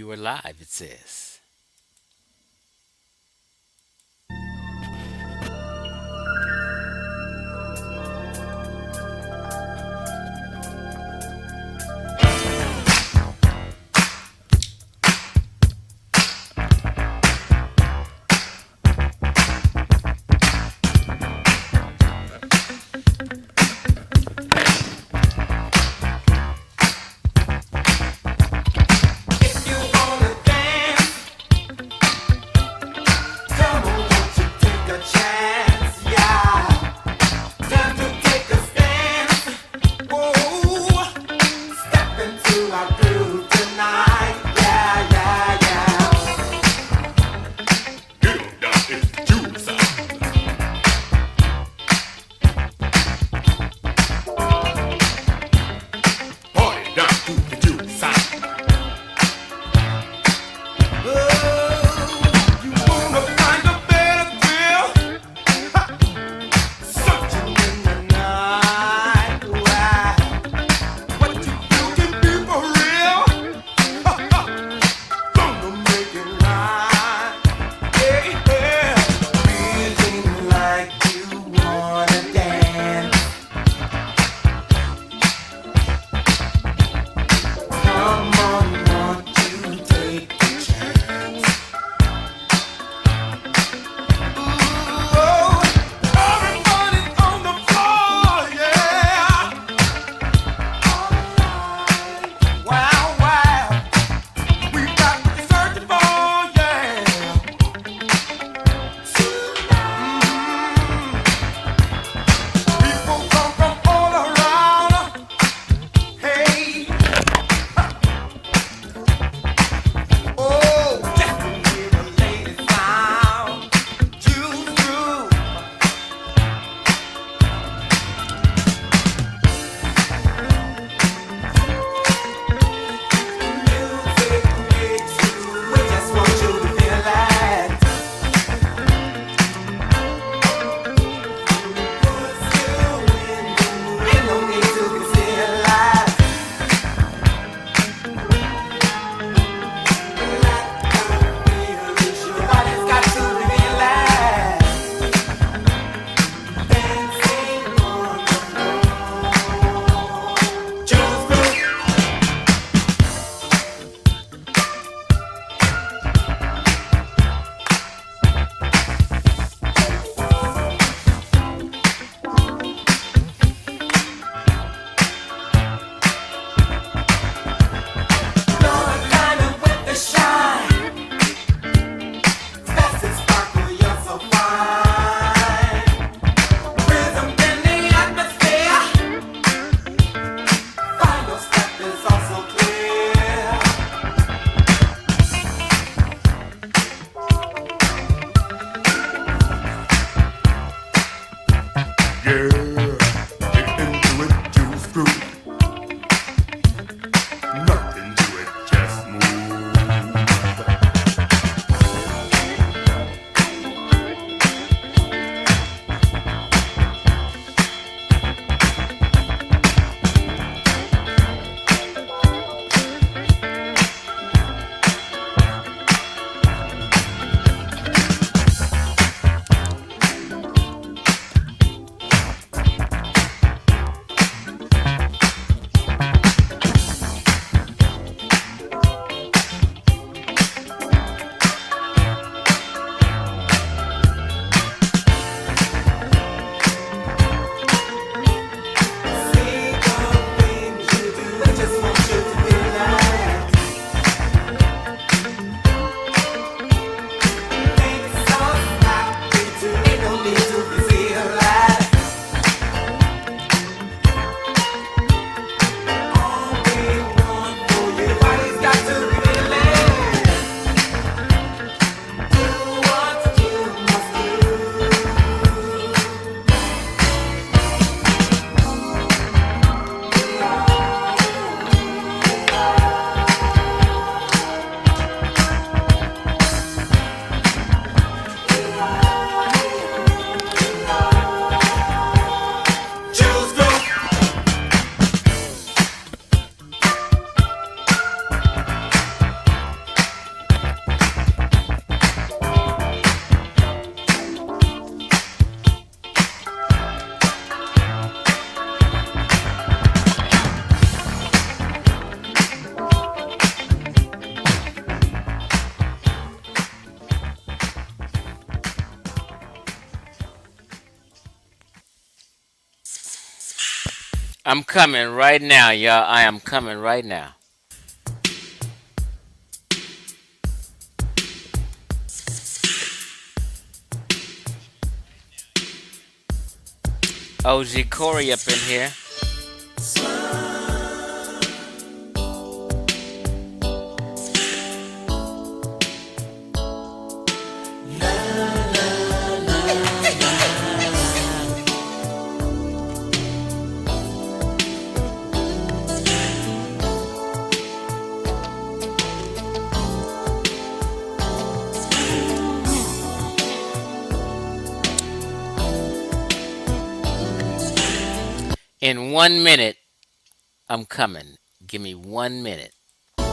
You are live, it says. If you wanna dance, I'm coming right now, y'all. I am coming right now. OG Corey up in here. In 1 minute, I'm coming. Give me 1 minute. You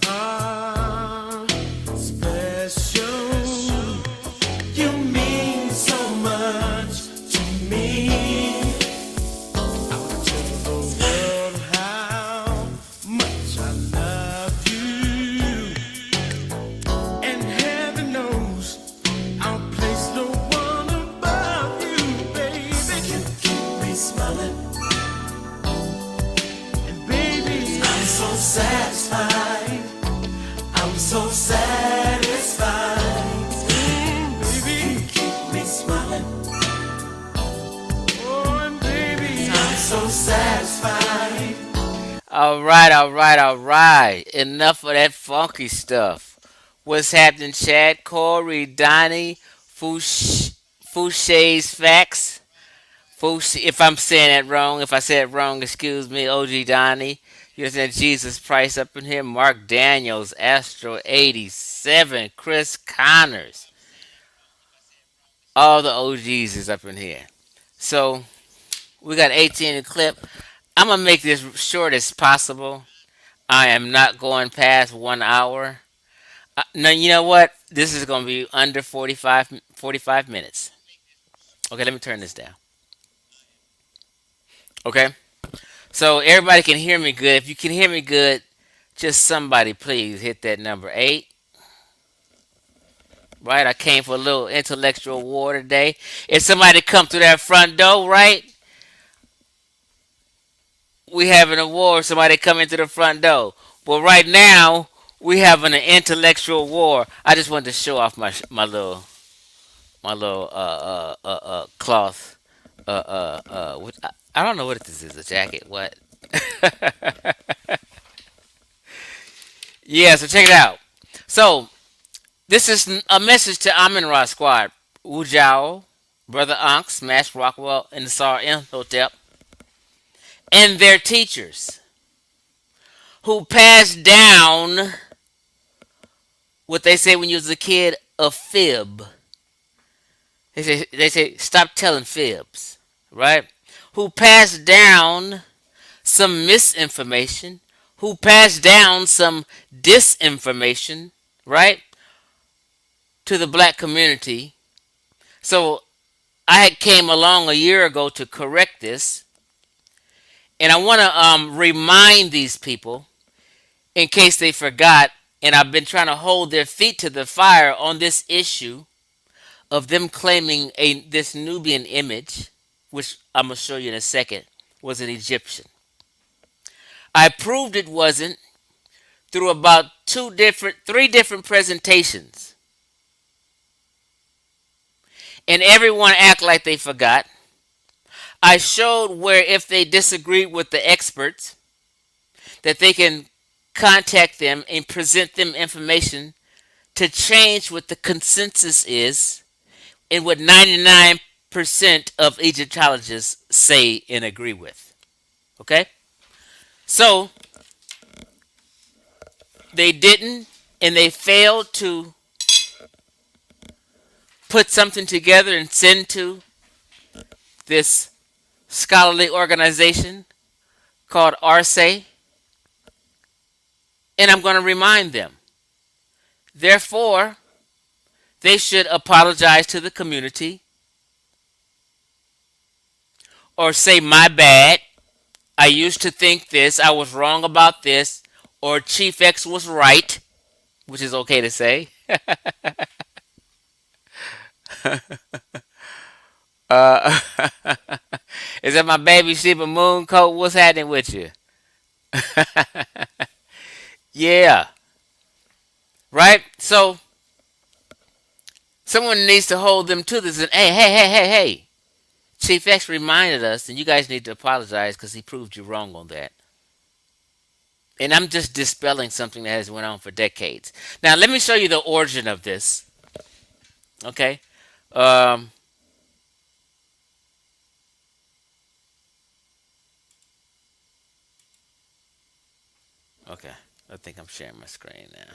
are special. You mean so much to me. I would tell the world how much I love you. And heaven knows I'll place no one above you, baby. You keep me smiling. And baby, I'm so satisfied. I'm so satisfied. Baby, you keep me smiling. Oh, and baby, I'm so satisfied. All right, all right, all right. Enough of that funky stuff. What's happening, Chad? Corey, Donnie, Foucher's Facts. If I'm saying that wrong, if I said it wrong, excuse me, OG Donnie. You understand Jesus Price up in here, Mark Daniels, Astro 87, Chris Connors. All the OGs is up in here. So we got 18 in the clip. I'm gonna make this short as possible. I am not going past 1 hour. No, you know what? This is gonna be under 45 minutes. Okay, let me turn this down. Okay, so everybody can hear me good. If you can hear me good, just somebody please hit that number 8. Right, I came for a little intellectual war today. If somebody come through that front door, right, we having a war. Somebody come into the front door. Well, right now we having an intellectual war. I just wanted to show off my little cloth. I don't know what this is. A jacket? What? Yeah. So check it out. So this is a message to Amin Ra Squad. Wudjau, Brother Ankh, Smash Rockwell, and Asar Imhotep, and their teachers who passed down what they say when you was a kid, a fib. They say stop telling fibs, right? Who passed down some misinformation, who passed down some disinformation, right, to the black community. So I had came along a year ago to correct this, and I want to remind these people in case they forgot. And I've been trying to hold their feet to the fire on this issue of them claiming this Nubian image, which I'm gonna show you in a second, was an Egyptian. I proved it wasn't through about three different presentations, and everyone act like they forgot. I showed where if they disagreed with the experts, that they can contact them and present them information to change what the consensus is and what 99% of Egyptologists say and agree with. Okay? So they didn't, and they failed to put something together and send to this scholarly organization called Arce, and I'm going to remind them. Therefore, they should apologize to the community or say, my bad. I used to think this. I was wrong about this. Or Chief X was right, which is okay to say. Uh, is that my baby Sheba Moon coat? What's happening with you? Yeah, right. So someone needs to hold them to this. And hey. Chief X reminded us, and you guys need to apologize because he proved you wrong on that. And I'm just dispelling something that has went on for decades. Now let me show you the origin of this. Okay. Um, okay. I think I'm sharing my screen now.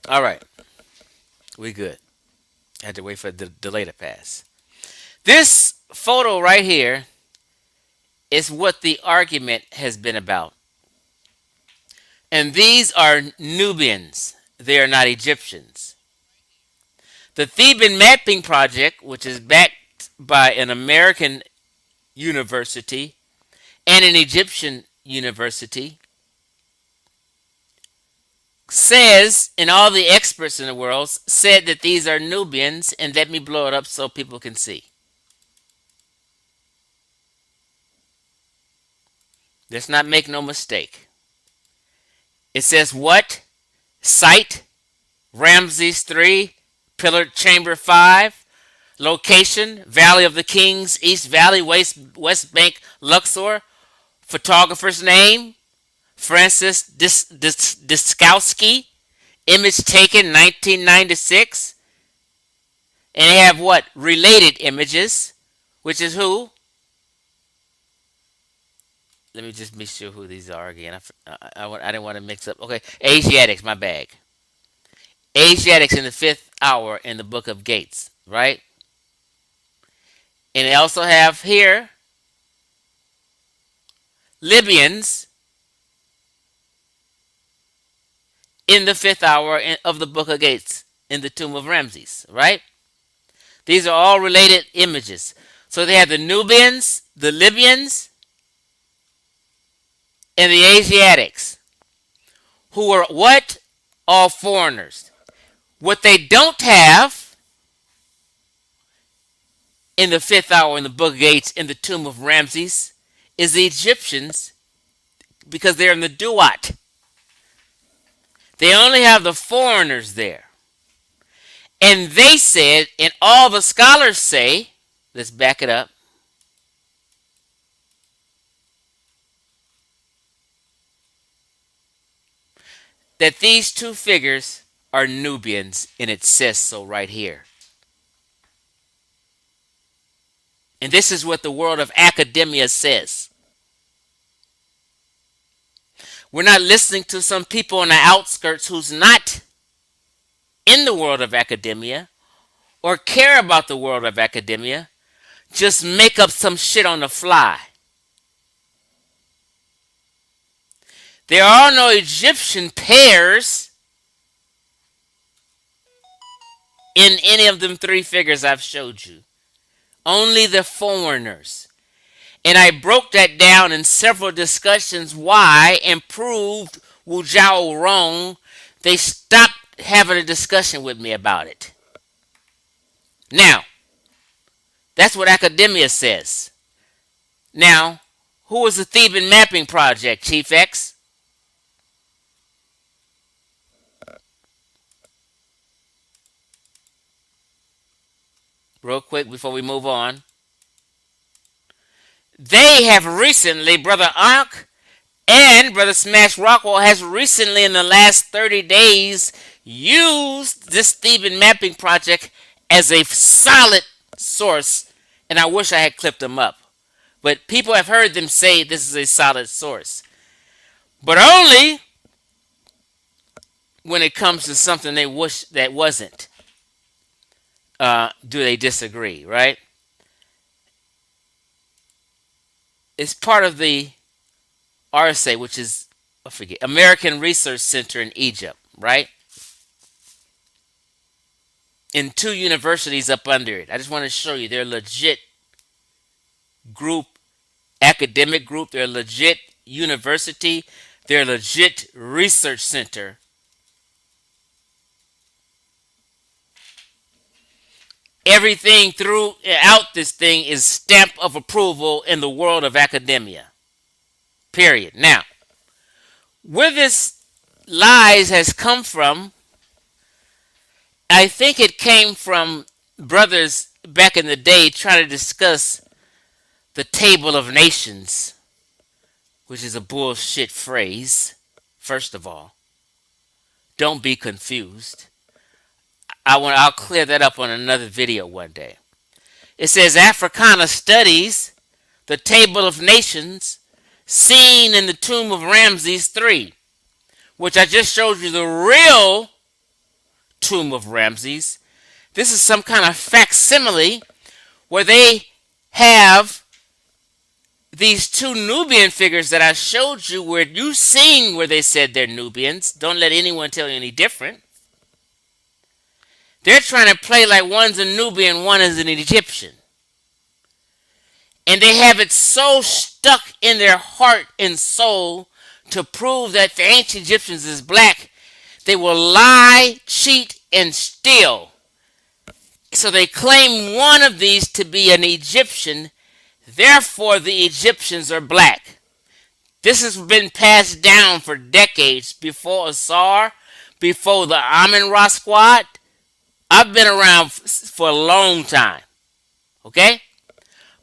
All right. We good. Had to wait for the delay to pass. This photo right here is what the argument has been about. And these are Nubians. They are not Egyptians. The Theban Mapping Project, which is backed by an American university and an Egyptian university, says, and all the experts in the world said that these are Nubians, and let me blow it up so people can see. Let's not make no mistake. It says what? Site, Ramses 3, Pillared Chamber 5, location, Valley of the Kings, East Valley, West Bank, Luxor, photographer's name, Francis Diskowski, image taken 1996, and they have what? Related images, which is who? Let me just make sure who these are again. I didn't want to mix up. Okay, Asiatics, my bag. Asiatics in the fifth hour in the book of Gates, right? And they also have here Libyans in the fifth hour of the book of Gates in the tomb of Ramses, right? These are all related images. So they have the Nubians, the Libyans, and the Asiatics, who are what? All foreigners. What they don't have in the fifth hour in the book of Gates in the tomb of Ramses is the Egyptians because they're in the Duat. They only have the foreigners there. And they said, and all the scholars say, let's back it up, that these two figures are Nubians, and it says so right here. And this is what the world of academia says. We're not listening to some people on the outskirts who's not in the world of academia or care about the world of academia, just make up some shit on the fly. There are no Egyptian pairs in any of them three figures I've showed you. Only the foreigners. And I broke that down in several discussions why and proved Wudjau wrong. They stopped having a discussion with me about it. Now, that's what academia says. Now, who was the Theban Mapping Project, Chief X? Real quick before we move on. They have recently, Brother Ankh and Brother Smash Rockwell has recently in the last 30 days used this Theban Mapping Project as a solid source. And I wish I had clipped them up. But people have heard them say this is a solid source. But only when it comes to something they wish that wasn't. Do they disagree, right? It's part of the RSA, which is, I forget, American Research Center in Egypt, right? And two universities up under it. I just want to show you they're a legit group, academic group. They're a legit university. They're a legit research center. Everything throughout this thing is stamp of approval in the world of academia. Period. Now, where this lies has come from, I think it came from brothers back in the day trying to discuss the table of nations, which is a bullshit phrase. First of all, don't be confused. I'll clear that up on another video one day. It says Africana studies the table of nations seen in the tomb of Ramses III, which I just showed you the real tomb of Ramses. This is some kind of facsimile where they have these two Nubian figures that I showed you where you seen where they said they're Nubians. Don't let anyone tell you any different. They're trying to play like one's a Nubian, one is an Egyptian. And they have it so stuck in their heart and soul to prove that the ancient Egyptians is black, they will lie, cheat, and steal. So they claim one of these to be an Egyptian, therefore the Egyptians are black. This has been passed down for decades before Asar, before the Amun-Ra squad. I've been around for a long time. Okay?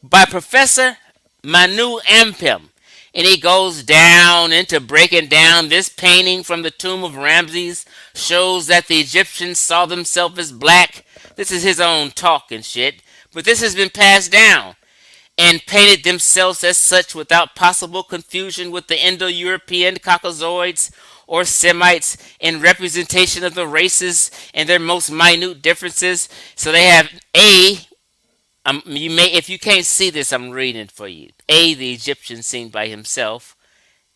By Professor Manu Ampim. And he goes down into breaking down this painting from the tomb of Ramses shows that the Egyptians saw themselves as black. This is his own talk and shit. But this has been passed down and painted themselves as such without possible confusion with the Indo-European Caucasoids or Semites in representation of the races and their most minute differences. So they have you may, if you can't see this, I'm reading it for you. A, the Egyptian seen by himself.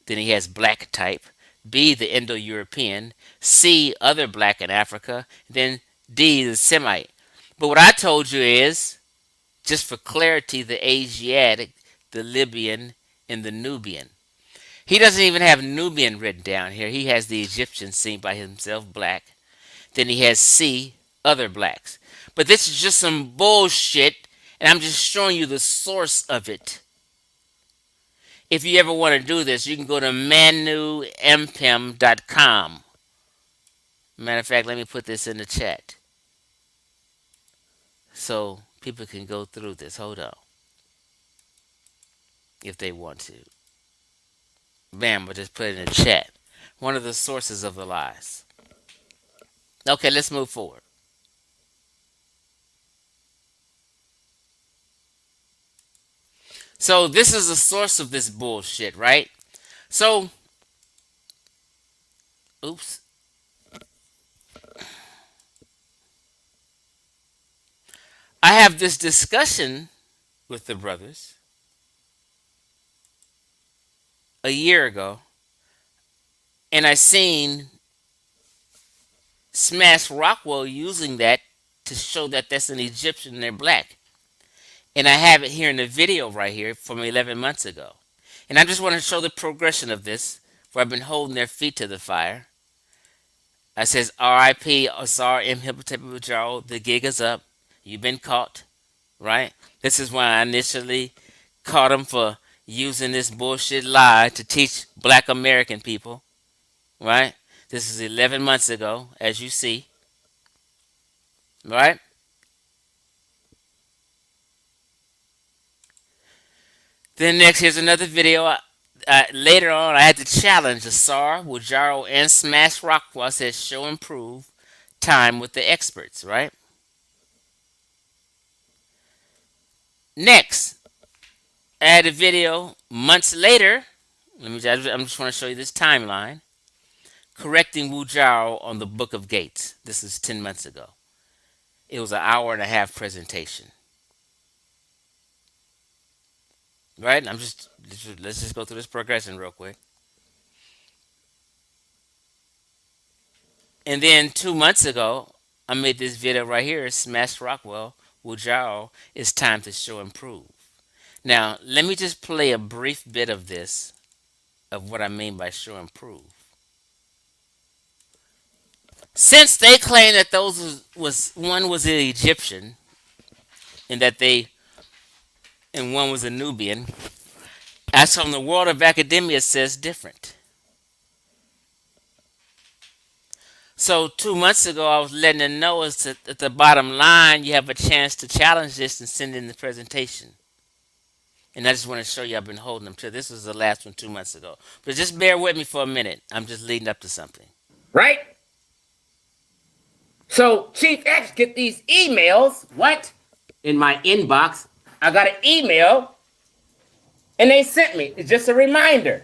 Then he has black type. B, the Indo-European. C, other black in Africa. Then D, the Semite. But what I told you is, just for clarity, the Asiatic, the Libyan, and the Nubian. He doesn't even have Nubian written down here. He has the Egyptian seen by himself, black. Then he has C, other blacks. But this is just some bullshit, and I'm just showing you the source of it. If you ever want to do this, you can go to manumpim.com. Matter of fact, let me put this in the chat so people can go through this. Hold on. If they want to. Bam, but just put it in the chat. One of the sources of the lies. Okay, let's move forward. So this is the source of this bullshit, right? So, oops. I have this discussion with the brothers a year ago, and I seen Smash Rockwell using that to show that that's an Egyptian and they're black. And I have it here in the video right here from 11 months ago. And I just want to show the progression of this, where I've been holding their feet to the fire. I says, R.I.P. Asar Imhotep Wudjau, the gig is up. You've been caught, right? This is why I initially caught him for using this bullshit lie to teach black American people, right? This is 11 months ago, as you see, right? Then next, here's another video. Later on, I had to challenge Asar, Wudjau, and Smash Rockwell. I said, show and prove time with the experts, right? Next, I had a video months later. I'm just want to show you this timeline. Correcting Wudjau on the Book of Gates. This is 10 months ago. It was an hour and a half presentation. Right? Let's just go through this progression real quick. And then 2 months ago, I made this video right here. Smash Rockwell, Wudjau, it's time to show and prove. Now, let me just play a brief bit of this. of what I mean by show and prove. Since they claim that those was one was an Egyptian and that they and one was a Nubian, as from the world of academia says different. So 2 months ago, I was letting them know is that at the bottom line, you have a chance to challenge this and send in the presentation. And I just want to show you I've been holding them to. This was the last one 2 months ago. But just bear with me for a minute. I'm just leading up to something. Right? So Chief X get these emails. What? In my inbox, I got an email, and they sent me. It's just a reminder.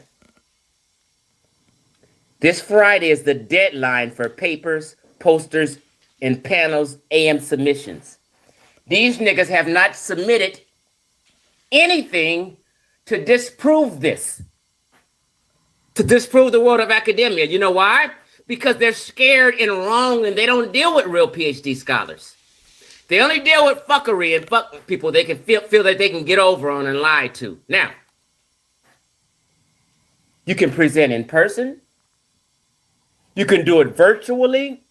This Friday is the deadline for papers, posters, and panels AM submissions. These niggas have not submitted anything to disprove this, to disprove the world of academia. You know why? Because they're scared and wrong, and they don't deal with real PhD scholars. They only deal with fuckery and fuck people they can feel that they can get over on and lie to. Now, you can present in person. You can do it virtually.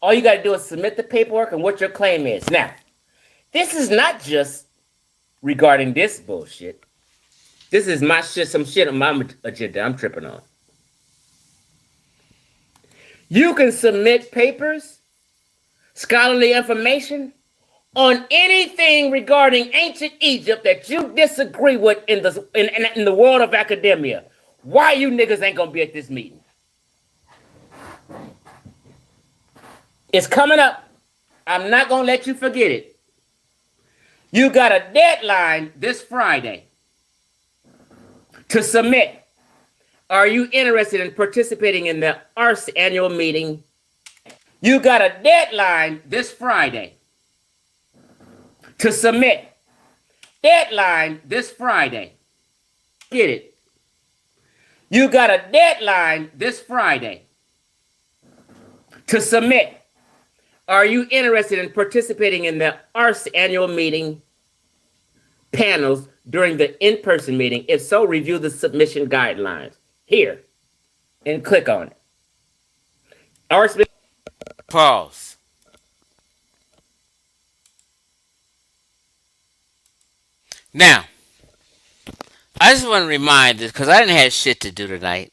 All you got to do is submit the paperwork and what your claim is. Now, this is not just regarding this bullshit. This is my shit, some shit on my agenda I'm tripping on. You can submit papers, scholarly information on anything regarding ancient Egypt that you disagree with in the world of academia. Why you niggas ain't gonna be at this meeting? It's coming up. I'm not gonna let you forget it. You got a deadline this Friday to submit. Are you interested in participating in the ARS annual meeting? You got a deadline this Friday to submit. Deadline this Friday. Get it? You got a deadline this Friday to submit. Are you interested in participating in the ARS annual meeting panels during the in-person meeting? If so, review the submission guidelines here and click on it. ARS. Pause. Now, I just want to remind this because I didn't have shit to do tonight.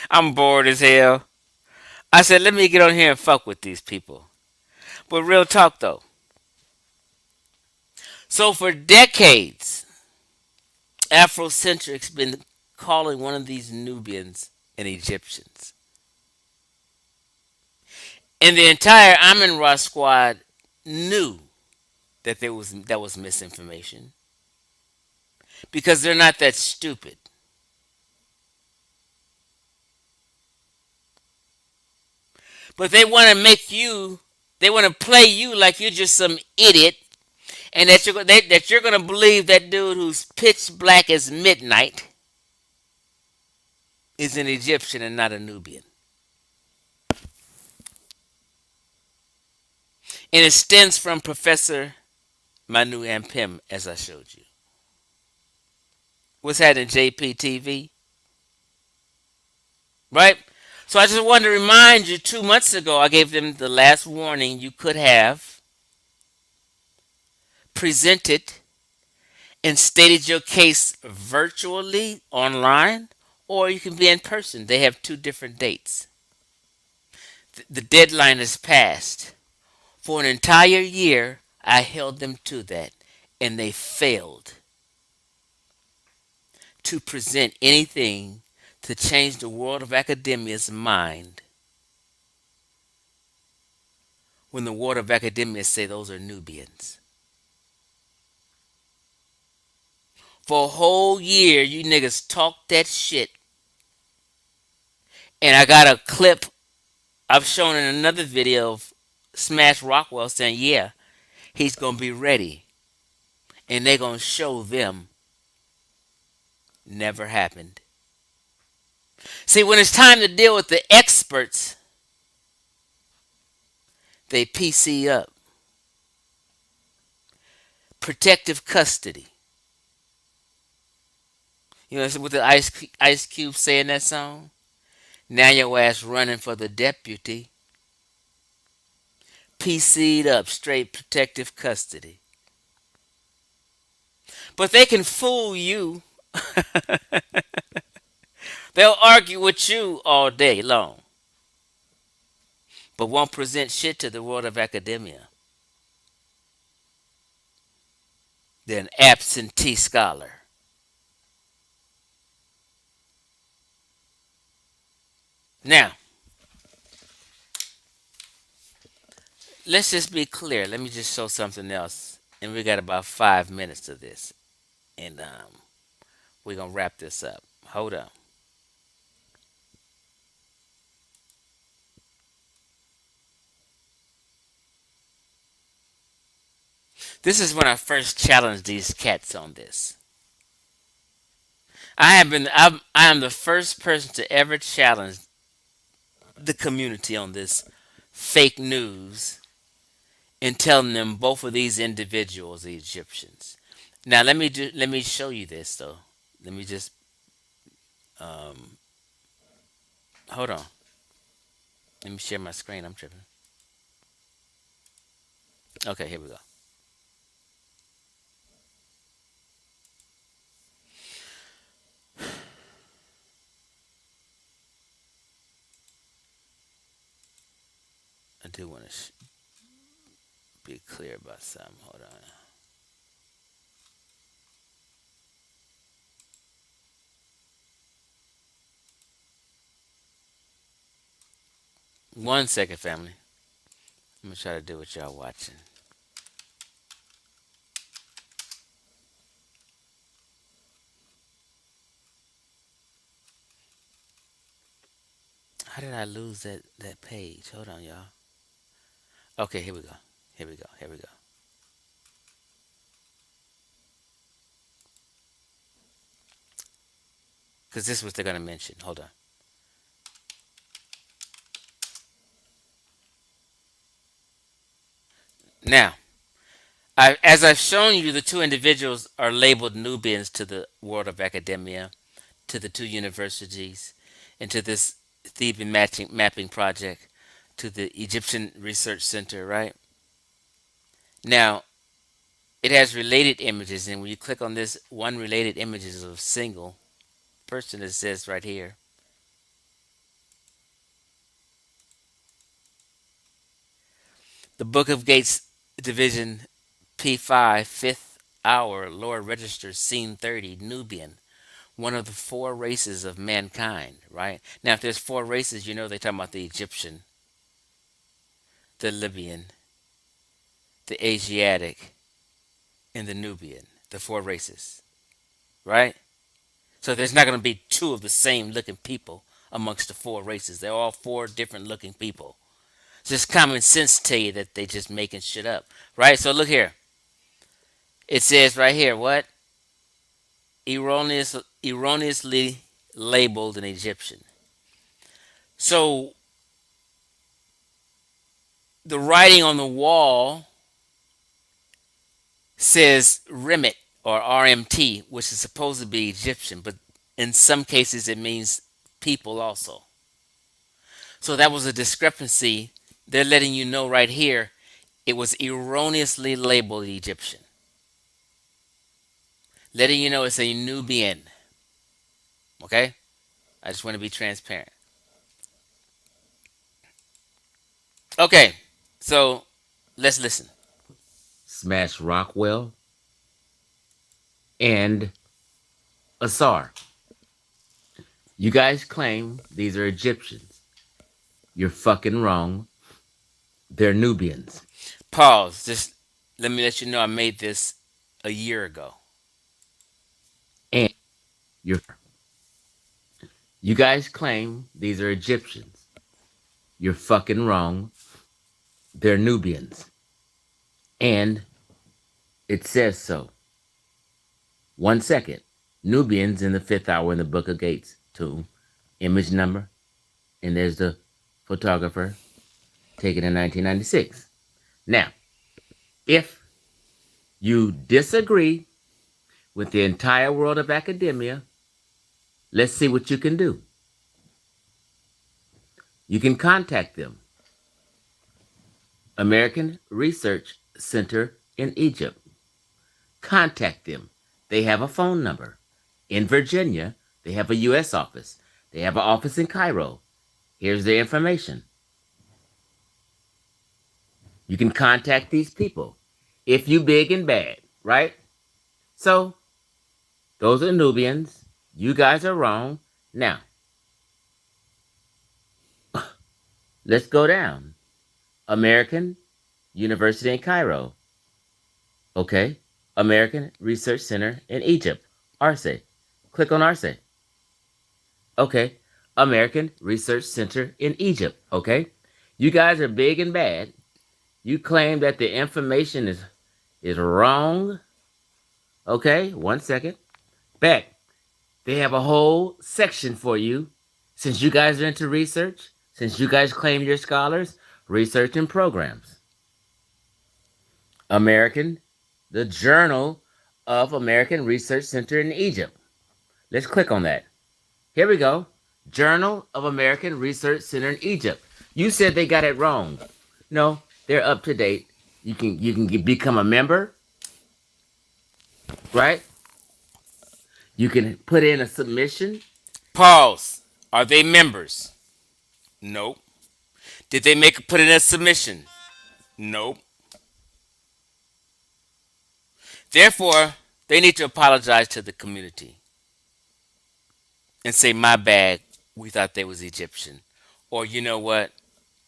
I'm bored as hell. I said, let me get on here and fuck with these people. But real talk though. So for decades, Afrocentrics been calling one of these Nubians an Egyptians. And the entire Amin Ra squad knew that that was misinformation. Because they're not that stupid. But they want to they want to play you like you're just some idiot, and that you're gonna believe that dude who's pitch black as midnight is an Egyptian and not a Nubian. And it stems from Professor Manu Ampim, as I showed you. What's that in JPTV? Right? So I just wanted to remind you 2 months ago, I gave them the last warning you could have presented and stated your case virtually online, or you can be in person. They have two different dates. The deadline is passed. For an entire year, I held them to that, and they failed to present anything to change the world of academia's mind when the world of academia say those are Nubians. For a whole year, you niggas talked that shit. And I got a clip I've shown in another video of Smash Rockwell saying, yeah, he's going to be ready. And they're going to show them. Never happened. See, when it's time to deal with the experts, they PC up. Protective custody. You know what the Ice Cube say in that song? Now your ass running for the deputy. PC'd up, straight protective custody. But they can fool you. They'll argue with you all day long, but won't present shit to the world of academia. They're an absentee scholar. Now, let's just be clear. Let me just show something else. And we got about 5 minutes of this. And we're going to wrap this up. Hold on. This is when I first challenged these cats on this. I am the first person to ever challenge the community on this fake news and telling them both of these individuals are Egyptians. Now let me show you this though. Let me just hold on. Let me share my screen. I'm tripping. Okay, here we go. I do want to be clear about something. Hold on. One second, family. I'm gonna try to do what y'all watching. How did I lose that page? Hold on, y'all. Okay, here we go. Here we go. Here we go. Because this is what they're gonna mention. Hold on. Now, as I've shown you, the two individuals are labeled Nubians to the world of academia, to the two universities, and to this Theban mapping project, to the Egyptian Research Center, right? Now, it has related images, and when you click on this, one related image is of a single person that says right here, the Book of Gates Division P5, fifth hour, lower register, scene 30, Nubian, one of the four races of mankind, right? Now, if there's four races, you know they're talking about the Egyptian, the Libyan, the Asiatic, and the Nubian, the four races, right? So there's not going to be two of the same looking people amongst the four races. They're all four different looking people. Just common sense tell you that they just making shit up, right? So look here. It says right here, what? Erroneously labeled an Egyptian. So the writing on the wall says Remit or RMT, which is supposed to be Egyptian, but in some cases it means people also. So that was a discrepancy. They're letting you know right here it was erroneously labeled Egyptian. Letting you know it's a Nubian. Okay? I just want to be transparent. Okay, so let's listen. Smash Rockwell and Asar. You guys claim these are Egyptians. You're fucking wrong. They're Nubians. Pause. Just let me let you know I made this a year ago. And you're you guys claim these are Egyptians. You're fucking wrong. They're Nubians. And it says so. 1 second. Nubians in the fifth hour in the Book of Gates tomb. Image number. And there's the photographer taken in 1996. Now, if you disagree with the entire world of academia, Let's see what you can do. You can contact them. American Research Center in Egypt. Contact them. They have a phone number. In Virginia, they have a U.S. office. They have an office in Cairo. Here's their information. You can contact these people if you big and bad, right? So, those are Nubians. You guys are wrong. Now, let's go down. American University in Cairo. Okay. American Research Center in Egypt. ARCE. Click on ARCE. Okay. American Research Center in Egypt. Okay. You guys are big and bad. You claim that the information is wrong. Okay. 1 second. Back. They have a whole section for you. Since you guys are into research, since you guys claim you're scholars, research and programs. American, the Journal of American Research Center in Egypt. Let's click on that. Here we go. Journal of American Research Center in Egypt. You said they got it wrong. No, they're up to date. You can become a member, right? You can put in a submission. Pause. Are they members? Nope. Did they put in a submission? Nope. Therefore, they need to apologize to the community and say, "My bad. We thought they was Egyptian," or "You know what?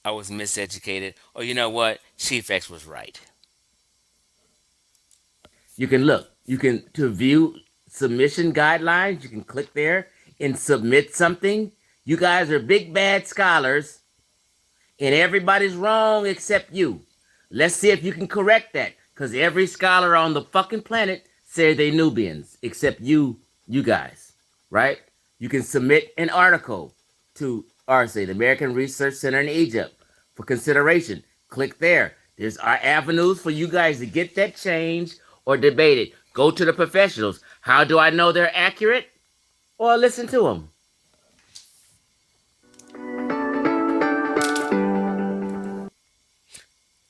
I was miseducated," or "You know what? Chief X was right." You can look. You can to view submission guidelines. You can click there and submit something. You guys are big bad scholars, and everybody's wrong except you. Let's see if you can correct that, because every scholar on the fucking planet say they Nubians, except you guys, right? You can submit an article to RSA, the American Research Center in Egypt, for consideration. Click there. There's our avenues for you guys to get that change or debate it. Go to the professionals. How do I know they're accurate? Or listen to them.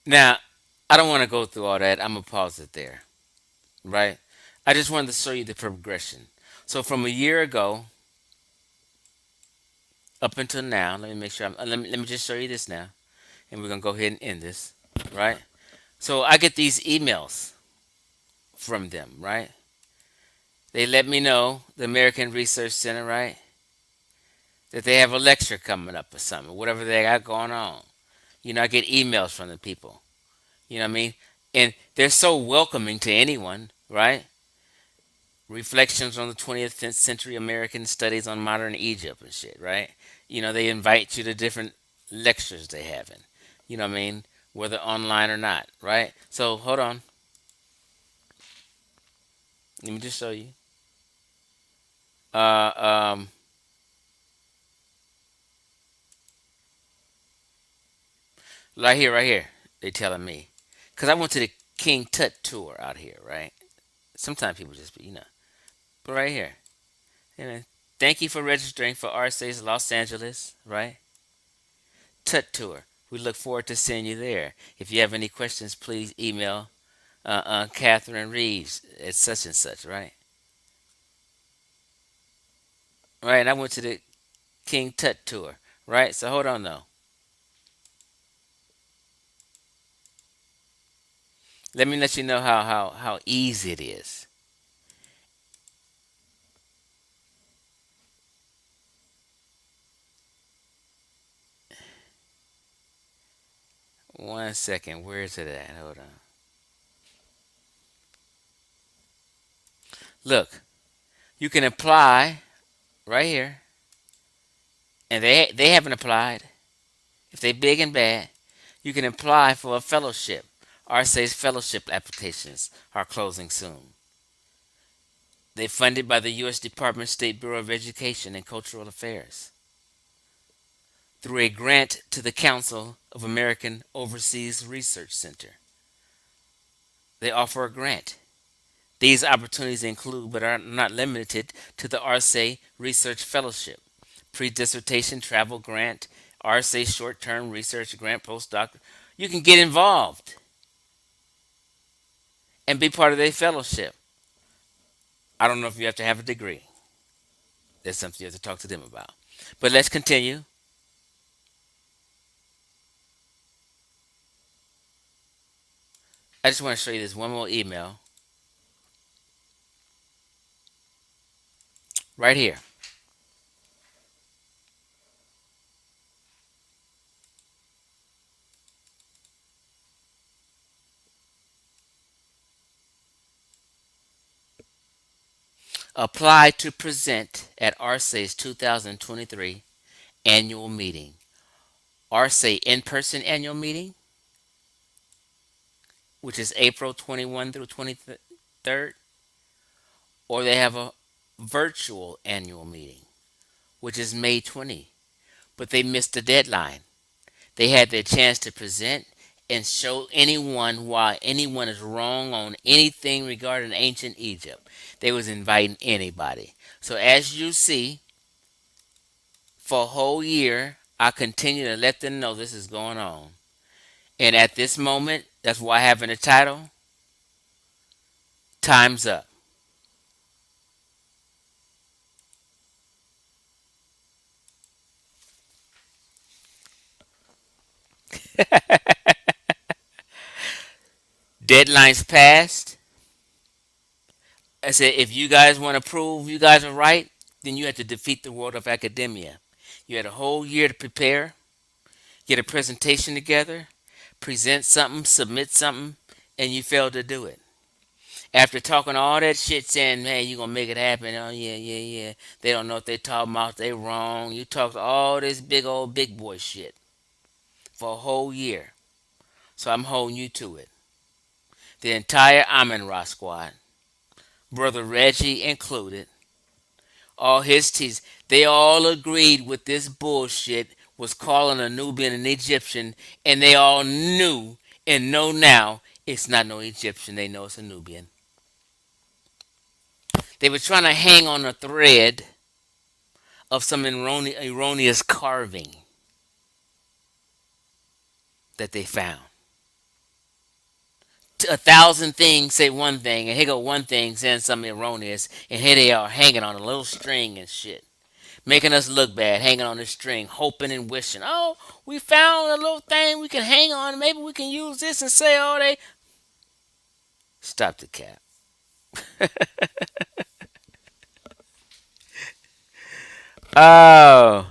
Now, I don't want to go through all that. I'm gonna pause it there, right? I just wanted to show you the progression. So from a year ago up until now, let me make sure. Let me just show you this now, and we're gonna go ahead and end this, right? So I get these emails from them, right? They let me know, the American Research Center, right, that they have a lecture coming up or something, whatever they got going on. I get emails from the people. You know what I mean? And they're so welcoming to anyone, right? Reflections on the 20th century American studies on modern Egypt and shit, right? They invite you to different lectures they having. You know what I mean? Whether online or not, right? So hold on. Let me just show you. Uh, um, right here. They telling me, cause I went to the King Tut tour out here, right? Sometimes people just be. But right here, you know, thank you for registering for RSA's Los Angeles, right? Tut tour. We look forward to seeing you there. If you have any questions, please email Catherine Reeves at such and such, right? Right. And I went to the King Tut tour, right? So hold on though. Let me let you know how easy it is. 1 second. Where is it at? Hold on. Look, you can apply right here, and they haven't applied. If they big and bad, you can apply for a fellowship. RSA's fellowship applications are closing soon. They're funded by the U.S. Department of State Bureau of Education and Cultural Affairs through a grant to the Council of American Overseas Research Center. They offer a grant These opportunities include, but are not limited to, the RSA Research Fellowship, pre-dissertation travel grant, RSA short-term research grant, postdoc. You can get involved and be part of their fellowship. I don't know if you have to have a degree. That's something you have to talk to them about. But let's continue. I just want to show you this one more email right here. Apply to present at RSA's 2023 annual meeting. RSA in-person annual meeting, which is April 21 through 23rd, or they have a virtual annual meeting, which is May 20. But they missed the deadline. They had their chance to present and show anyone why anyone is wrong on anything regarding ancient Egypt. They was inviting anybody. So as you see, for a whole year, I continue to let them know this is going on. And at this moment, that's why I have in the title, Time's Up. Deadlines passed. I said, if you guys want to prove you guys are right, then you have to defeat the world of academia. You had a whole year to prepare, get a presentation together, present something, submit something, and you failed to do it. After talking all that shit, saying, "Man, you gonna make it happen?" Oh yeah, yeah, yeah. They don't know what they talking about. They wrong. You talked all this big old big boy shit for a whole year. So I'm holding you to it. The entire Amen Ra squad, brother Reggie included, all his teams, they all agreed with this bullshit was calling a Nubian an Egyptian, and they all knew and know now it's not no Egyptian. They know it's a Nubian. They were trying to hang on a thread of some erroneous carving that they found. A thousand things say one thing, and here go one thing saying something erroneous, and here they are hanging on a little string and shit, making us look bad, hanging on this string, hoping and wishing. Oh, we found a little thing we can hang on. Maybe we can use this and say, oh, they. Stop the cap. Oh,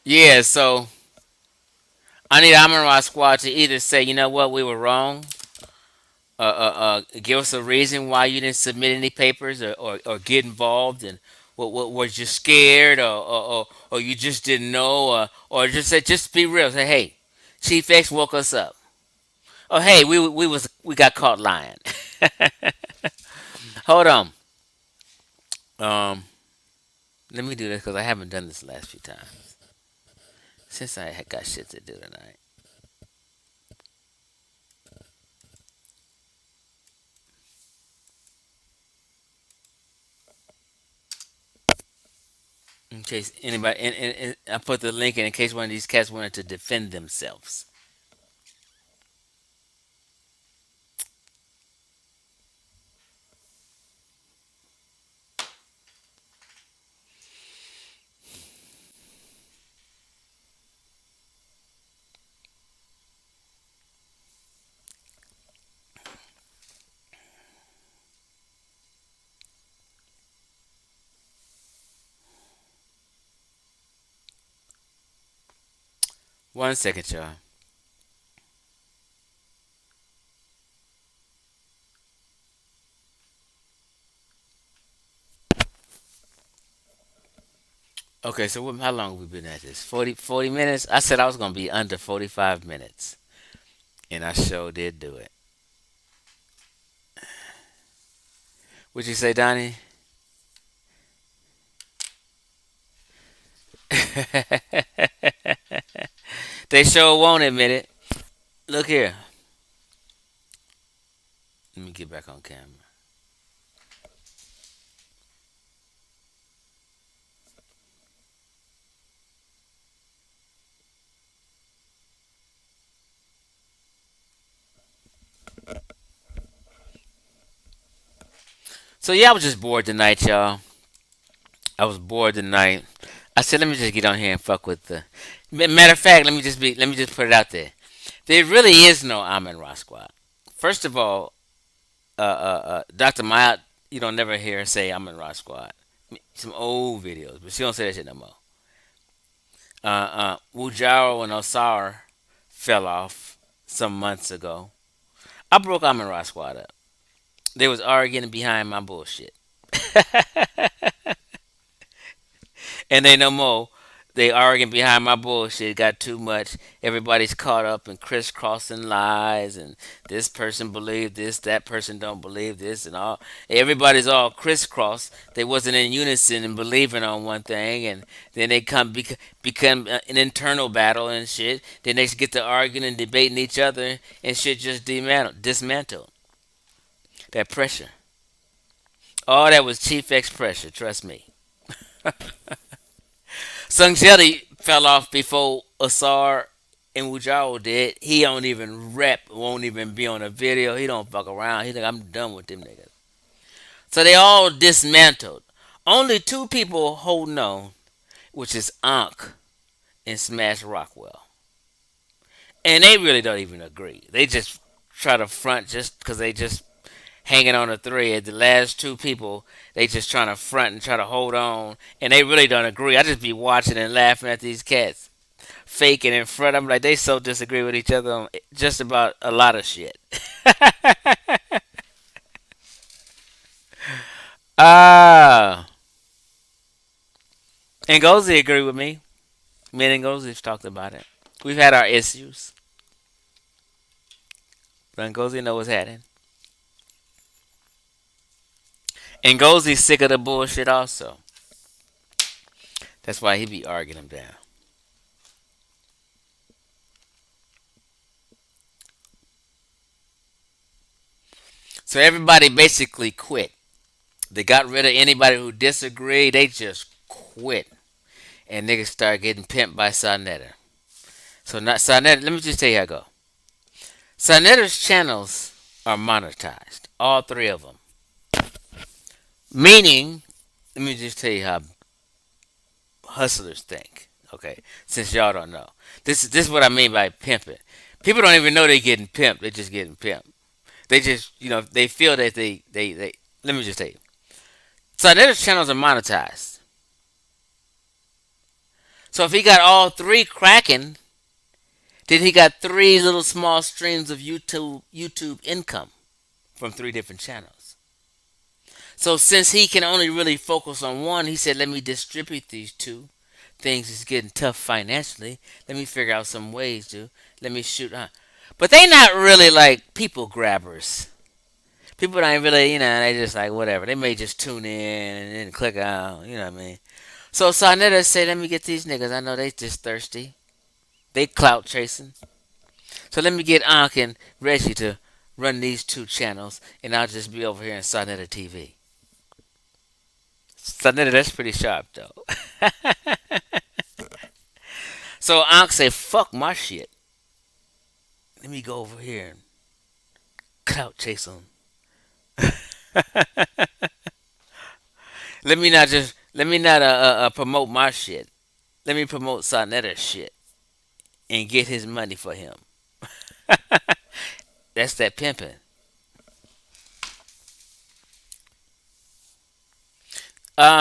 yeah. So I need Amon Squad to either say, you know what, we were wrong, give us a reason why you didn't submit any papers, or get involved, and what was you scared, or you just didn't know, or just say, just be real, say, hey, Chief X woke us up. Oh, hey, we got caught lying. Hold on. Um, Let me do this because I haven't done this the last few times since I had got shit to do tonight. In case anybody, and I put the link in case one of these cats wanted to defend themselves. 1 second, y'all. Okay, so how long have we been at this? 40 minutes? I said I was going to be under 45 minutes, and I sure did do it. What'd you say, Donnie? They sure won't admit it. Look here. Let me get back on camera. So yeah, I was just bored tonight, y'all. I was bored tonight. I said, let me just get on here and fuck with the. Matter of fact, let me just put it out there. There really is no Amen Ra Squad. First of all, Dr. Maya, you don't never hear her say Amen Ra Squad. Some old videos, but she don't say that shit no more. Wudjau and Asar fell off some months ago. I broke Amen Ra Squad up. They was arguing behind my bullshit. And they no more. They arguing behind my bullshit. Got too much. Everybody's caught up in crisscrossing lies, and this person believed this, that person don't believe this, and all. Everybody's all crisscross. They wasn't in unison and believing on one thing, and then they become an internal battle and shit. Then they get to arguing and debating each other, and shit just dismantled. That pressure. All that was Chief X pressure. Trust me. Sung Jelly fell off before Asar and Wudjau did. He don't even rep, won't even be on a video. He don't fuck around. He like, I'm done with them niggas. So they all dismantled. Only two people holding on, which is Ankh and Smash Rockwell. And they really don't even agree. They just try to front just because they just hanging on a thread. The last two people, they just trying to front and try to hold on, and they really don't agree. I just be watching and laughing at these cats faking in front. I'm like, they so disagree with each other on just about a lot of shit. Ah, and Ngozi agree with me. Me and Ngozi's talked about it. We've had our issues, but Ngozi knows what's happening. And Ngozi's sick of the bullshit also. That's why he be arguing them down. So everybody basically quit. They got rid of anybody who disagreed. They just quit. And niggas start getting pimped by Sarnetta. So not Sarnetta, let me just tell you how it go. Sarnetta's channels are monetized. All three of them. Meaning, let me just tell you how hustlers think. Okay, since y'all don't know. This is what I mean by pimping. People don't even know they're getting pimped. They're just getting pimped. They just, they feel that they let me just tell you. Sarnetta's channels are monetized. So if he got all three cracking, then he got three little small streams of YouTube income from three different channels. So since he can only really focus on one, he said, "Let me distribute these two. Things is getting tough financially. Let me figure out some ways to let me shoot." But they not really like people grabbers. People don't really, they just like whatever. They may just tune in and then click out. You know what I mean? So Sarnetta say, "Let me get these niggas. I know they just thirsty. They clout chasing. So let me get Ankh and Reggie to run these two channels, and I'll just be over here in Sarnetta TV." Sarnetta, that's pretty sharp though. So Ankh say, "Fuck my shit. Let me go over here and clout chase them. Let me not promote my shit. Let me promote Sarnetta's shit and get his money for him." That's that pimping.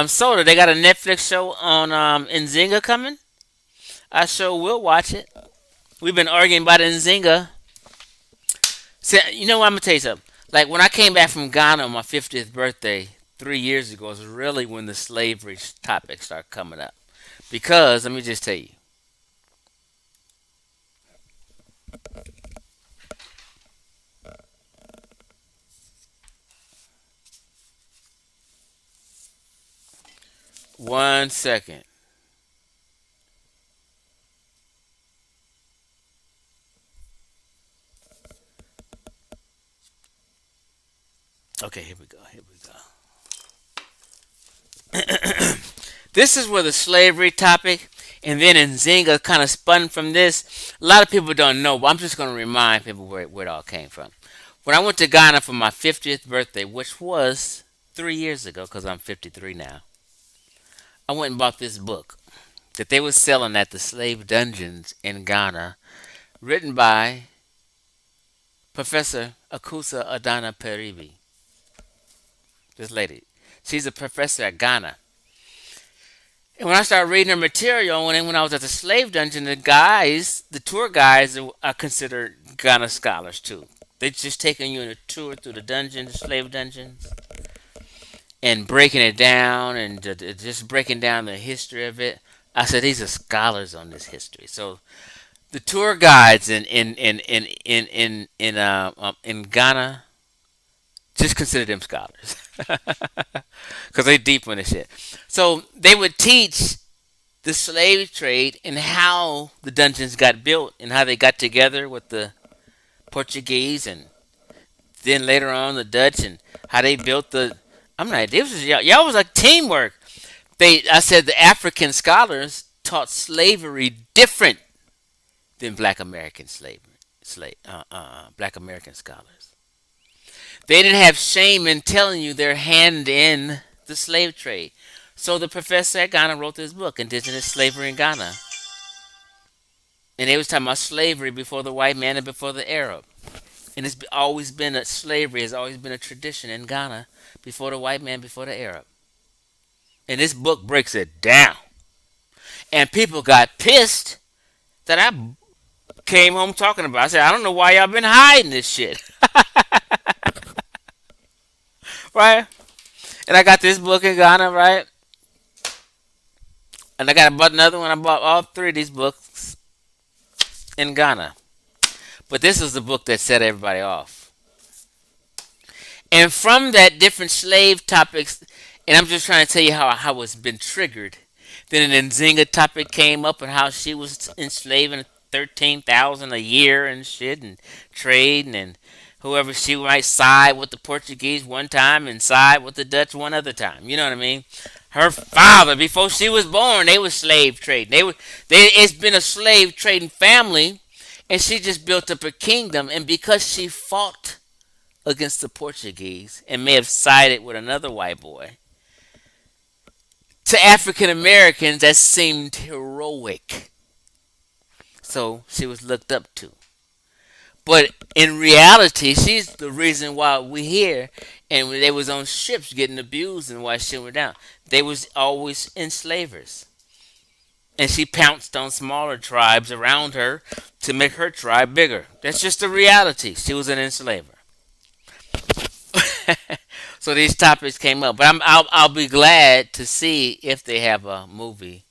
Soda, they got a Netflix show on Nzinga coming. I sure will watch it. We've been arguing about Nzinga. See, you know what? I'm gonna tell you something. Like when I came back from Ghana on my 50th birthday 3 years ago, was really when the slavery topic started coming up. Because let me just tell you, one second. Okay, here we go. Here we go. This is where the slavery topic, and then Nzinga kind of spun from this. A lot of people don't know, but I'm just going to remind people where it all came from. When I went to Ghana for my 50th birthday, which was 3 years ago, because I'm 53 now, I went and bought this book that they were selling at the slave dungeons in Ghana, written by Professor Akusa Adana Peribi. This lady, she's a professor at Ghana. And when I started reading her material, when I was at the slave dungeon, the tour guides are considered Ghana scholars too. They're just taking you on a tour through the dungeons, the slave dungeons, and breaking it down and just breaking down the history of it. I said these are scholars on this history. So the tour guides in Ghana just consider them scholars because they deep in this shit. So they would teach the slave trade and how the dungeons got built and how they got together with the Portuguese and then later on the Dutch and how they built the. I'm not. It was y'all was like teamwork. I said the African scholars taught slavery different than Black American Black American scholars. They didn't have shame in telling you their hand in the slave trade. So the professor at Ghana wrote this book, Indigenous Slavery in Ghana. And they was talking about slavery before the white man and before the Arab. And it's always been slavery has always been a tradition in Ghana before the white man, before the Arab. And this book breaks it down. And people got pissed that I came home talking about it. I said, I don't know why y'all been hiding this shit. Right? And I got this book in Ghana, right? And I bought another one. I bought all three of these books in Ghana. But this was the book that set everybody off. And from that, different slave topics, and I'm just trying to tell you how it's been triggered. Then an Nzinga topic came up and how she was enslaving 13,000 a year and shit and trading and whoever she might side with the Portuguese one time and side with the Dutch one other time. You know what I mean? Her father, before she was born, they was slave trading. It's been a slave trading family, and she just built up a kingdom. And because she fought against the Portuguese and may have sided with another white boy, to African Americans that seemed heroic. So she was looked up to. But in reality, she's the reason why we here. And when they was on ships getting abused and why she went down, they was always enslavers. And she pounced on smaller tribes around her to make her tribe bigger. That's just the reality. She was an enslaver. So these topics came up, but I'll be glad to see if they have a movie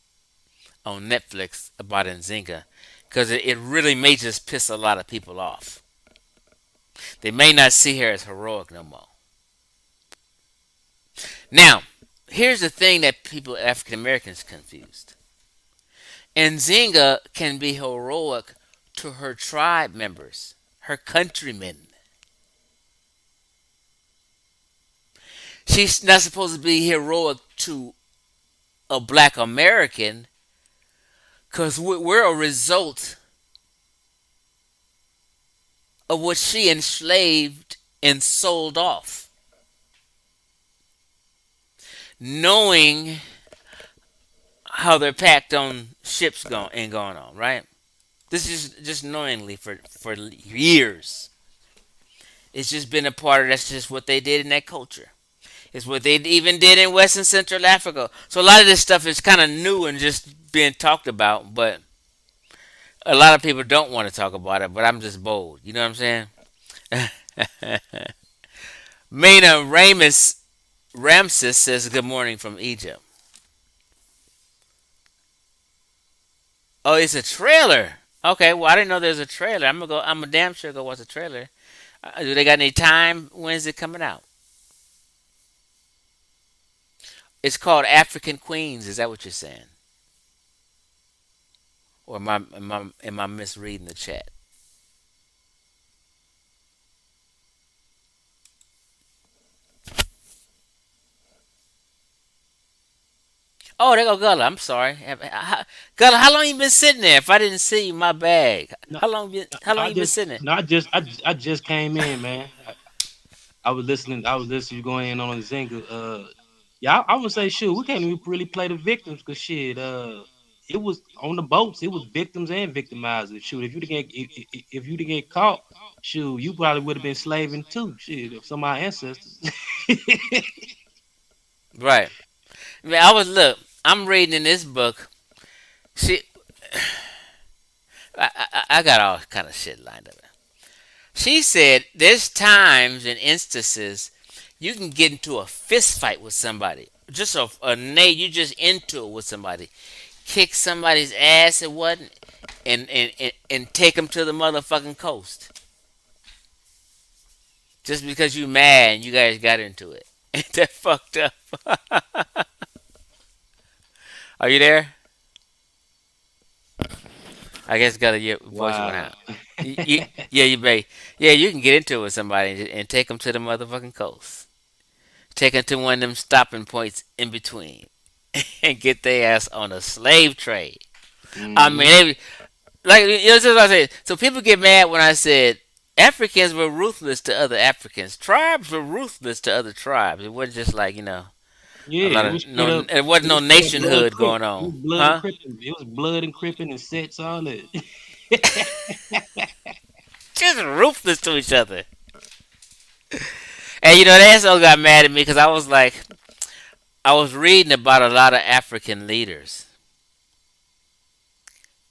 on Netflix about Nzinga, because it really may just piss a lot of people off. They may not see her as heroic no more. Now, here's the thing that people, African Americans, confused. Nzinga can be heroic to her tribe members, her countrymen. She's not supposed to be heroic to a black American because we're a result of what she enslaved and sold off. Knowing how they're packed on ships going on, right? This is just knowingly for years. It's just been a part of that's just what they did in that culture. It's what they even did in West and Central Africa. So a lot of this stuff is kind of new and just being talked about, but a lot of people don't want to talk about it, but I'm just bold. You know what I'm saying? Maina Ramses says good morning from Egypt. Oh, it's a trailer. Okay, well I didn't know there's a trailer. I'm a damn sure go watch the trailer. Do they got any time? When's it coming out? It's called African Queens. Is that what you're saying? Or am I misreading the chat? Oh, there go Gullah. I'm sorry. Gullah, how long you been sitting there? If I didn't see you, my bag. No, How long I you been just, sitting there? no, I just came in, man. I was listening. I was listening. You going in on a Zinga. Yeah, I would say, shoot, we can't even really play the victims because shit. It was on the boats. It was victims and victimizers. Shoot, if you didn't get caught, shoot, you probably would have been slaving too. Shit, of some of our ancestors. Right. Man, I was look. I'm reading in this book. She, I got all kind of shit lined up. She said there's times and instances you can get into a fist fight with somebody. Just a nade, you just into it with somebody. Kick somebody's ass and what, and take them to the motherfucking coast. Just because you mad and you guys got into it. Ain't that fucked up? Are you there? I guess got your voice went Wow. out. Yeah, you may. Yeah, you can get into it with somebody and take them to the motherfucking coast. Take them to one of them stopping points in between and get their ass on a slave trade. I mean, Hmm. like you know what I said. So people get mad when I said Africans were ruthless to other Africans. Tribes were ruthless to other tribes. It wasn't just like Yeah, a lot it of was straight no. up. It wasn't It no was straight up blood nationhood crip. going It on, was blood and huh? cripping. It was blood and cripping and sets all that. Just ruthless to each other. And the asshole got mad at me because I was like, I was reading about a lot of African leaders,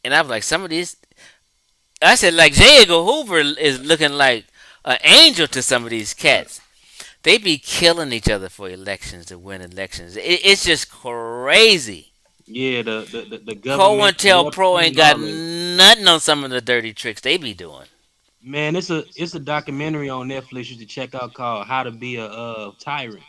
and I was like, some of these. I said like J. Edgar Hoover is looking like an angel to some of these cats. They be killing each other for elections to win elections. It's just crazy. Yeah, the government COINTELPRO corruption ain't and got all that. nothing on some of the dirty tricks they be doing. Man, it's a documentary on Netflix you should check out called "How to Be a Tyrant."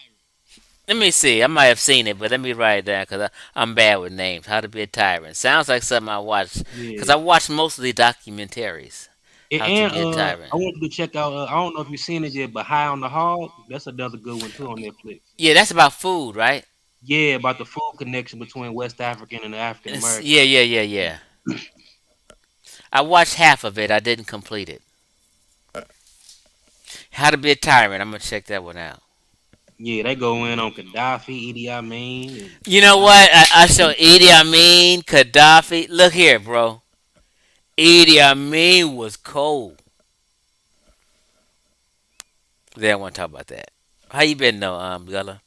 Let me see. I might have seen it, but let me write it down because I'm bad with names. How to Be a Tyrant. Sounds like something I watched because Yeah, I watch mostly documentaries. How to and Be a Tyrant. I want you to check out. I don't know if you've seen it yet, but "High on the Hog." That's another good one too on Netflix. Yeah, that's about food, right? Yeah, about the food connection between West African and the African Yeah, American. yeah, yeah, yeah. I watched half of it. I didn't complete it. How to Be a Tyrant. I'm gonna check that one out. Yeah, they go in on Gaddafi, Idi Amin, and You know what? I saw Idi Amin, Gaddafi. Look here, bro. Idi Amin was cold. They don't want to talk about that. How you been though, Gullah?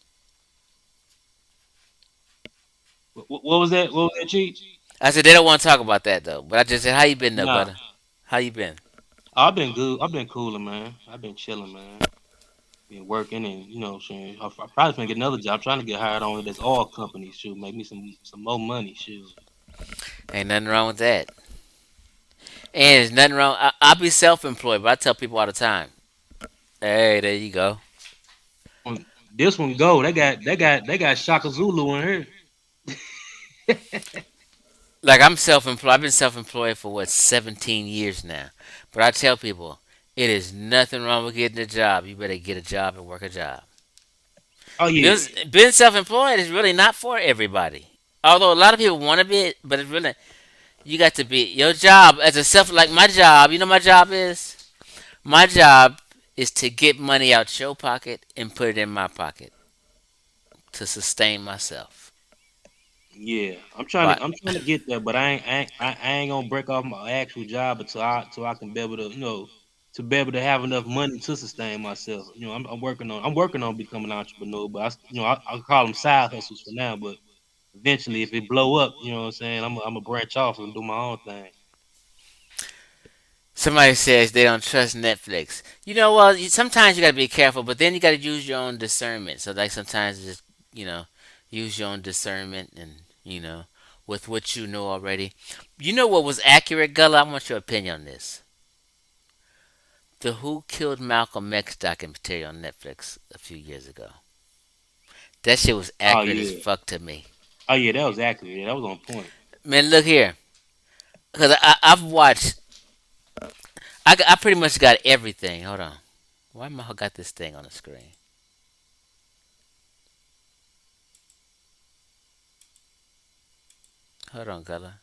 what was that? What was that, cheat? I said they don't want to talk about that though. But I just said, how you been though, Nah, brother? How you been? I've been good. I've been cooling, man. I've been chilling, man. Been working and what I'm saying, I probably gonna get another job. Trying to get hired on this oil company. Shoot, make me some more money. Shoot. Ain't nothing wrong with that. And there's nothing wrong. I be self-employed, but I tell people all the time. Hey, there you go. This one go. They got Shaka Zulu in here. Like I'm self-employed. I've been self-employed for what 17 years now. But I tell people, it is nothing wrong with getting a job. You better get a job and work a job. Oh Being, yeah, being self-employed is really not for everybody. Although a lot of people want to be it, but it's really you got to be your job as a self. Like my job, you know, my job is my job is to get money out your pocket and put it in my pocket to sustain myself. yeah. But I'm trying to get there, but I ain't gonna break off my actual job until I can be able to to be able to have enough money to sustain myself. I'm working on becoming an entrepreneur, but I call them side hustles for now. But eventually, if it blow up, you know what I'm saying, I'm a branch off and do my own thing. somebody says they don't trust Netflix. You know, well, sometimes you got to be careful, but then you got to use your own discernment. So, like, sometimes just, you know, use your own discernment and, with what you know already. You know what was accurate, Gullah? I want your opinion on this. The Who Killed Malcolm X documentary on Netflix a few years ago. That shit was Oh accurate as yeah, fuck to me. oh yeah, that was accurate. Yeah, that was on point. Man, look here. Because I've watched, I pretty much got everything. Hold on. Why am I got this thing on the screen? Hold on, Gullah.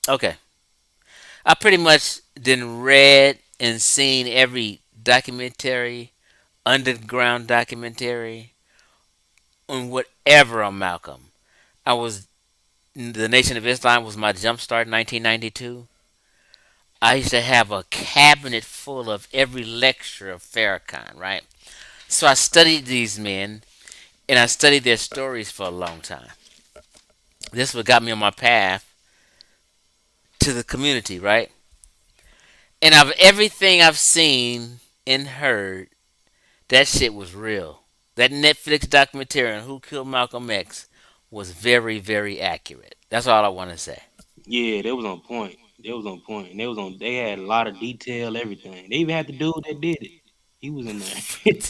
Okay. I pretty much then read and seen every documentary, underground documentary, on whatever on Malcolm. I was the Nation of Islam was my jumpstart in 1992. I used to have a cabinet full of every lecture of Farrakhan, right? So I studied these men and I studied their stories for a long time. This is what got me on my path to the community, right? And of everything I've seen and heard, that shit was real. That Netflix documentary on who killed Malcolm X was very, very accurate. That's all I want to say. Yeah, they was on point. They was on point. And they was on. They had a lot of detail, everything. They even had the dude that did it. He was in there. It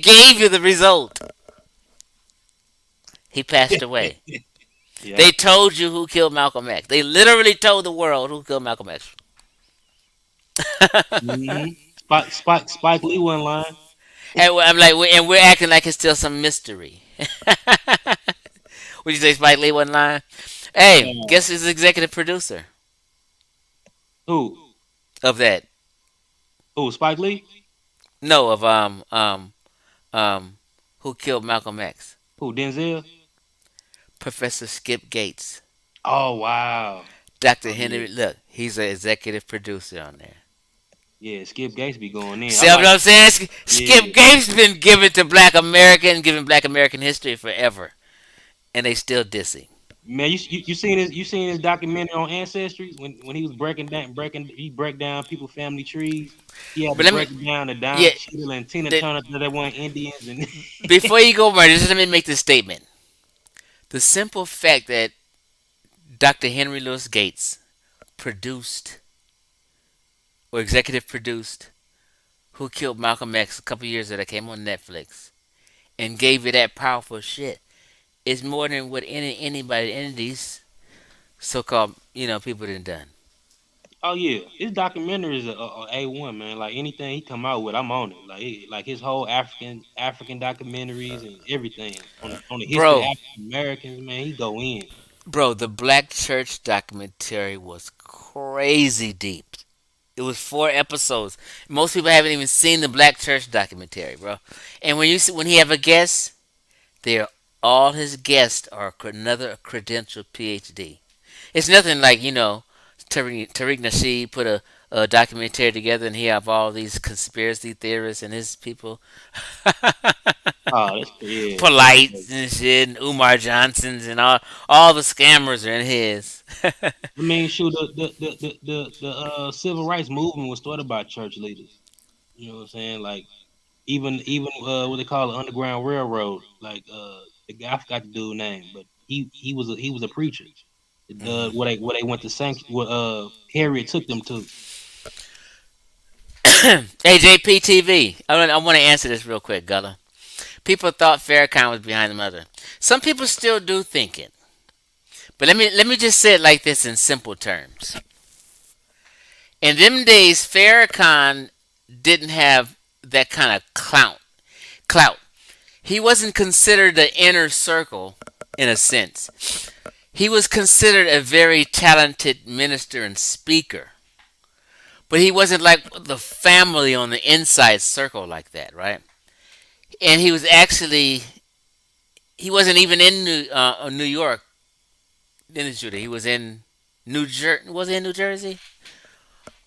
gave you the result. He passed away. Yeah. They told you who killed Malcolm X. They literally told the world who killed Malcolm X. Mm-hmm. Spike Lee wasn't lying. And I'm like, and we're acting like it's still some mystery. Would you say Spike Lee wasn't lying? Hey, Uh, guess who's the executive producer who? of that? Who? Spike Lee? No, of who killed Malcolm X? Who? Denzel? Professor Skip Gates. Oh wow. Dr. Oh yeah. Henry, look, he's an executive producer on there. Yeah. Skip Gates be going in. I See what like. I'm saying? Yeah. Skip Gates been given to Black American, giving Black American history forever, and they still dissing. Man, you seen his documentary on ancestry when he was breaking he break down people family trees. He had to But let me, break it down to yeah, Don Cheadle and Tina the, Turner that they weren't Indians and before you go, Marty, just let me make this statement. The simple fact that Dr. Henry Louis Gates produced or executive produced Who Killed Malcolm X a couple years ago that came on Netflix and gave you that powerful shit is more than what any of these so-called people done. oh yeah, his documentary is a one man. Like anything he come out with, I'm on it. Like his whole African documentaries and everything on the history of Bro, African Americans. Man, he go in. bro, the Black Church documentary was crazy deep. It was 4 episodes. Most people haven't even seen the Black Church documentary, bro. And when he have a guest, they're all his guests are another credentialed PhD. It's nothing like Tariq Nasheed put a documentary together and he have all these conspiracy theorists and his people, Oh, that's yeah, that's Polites crazy. and shit, and Umar Johnsons and all the scammers are in his. I mean, shoot, the civil rights movement was started by church leaders. You know what I'm saying? Like even what they call the Underground Railroad. Like the guy I forgot the dude's name, but he was a preacher. What they went to what Harriet took them to. Hey JPTV, I want to answer this real quick, Gullah. People thought Farrakhan was behind the murder. Some people still do think it. But let me just say it like this in simple terms. In them days, Farrakhan didn't have that kind of clout. He wasn't considered the inner circle in a sense. He was considered a very talented minister and speaker. But he wasn't like the family on the inside circle like that, right? And he wasn't even in New York in the shooting. He was in New Jersey. Was he in New Jersey?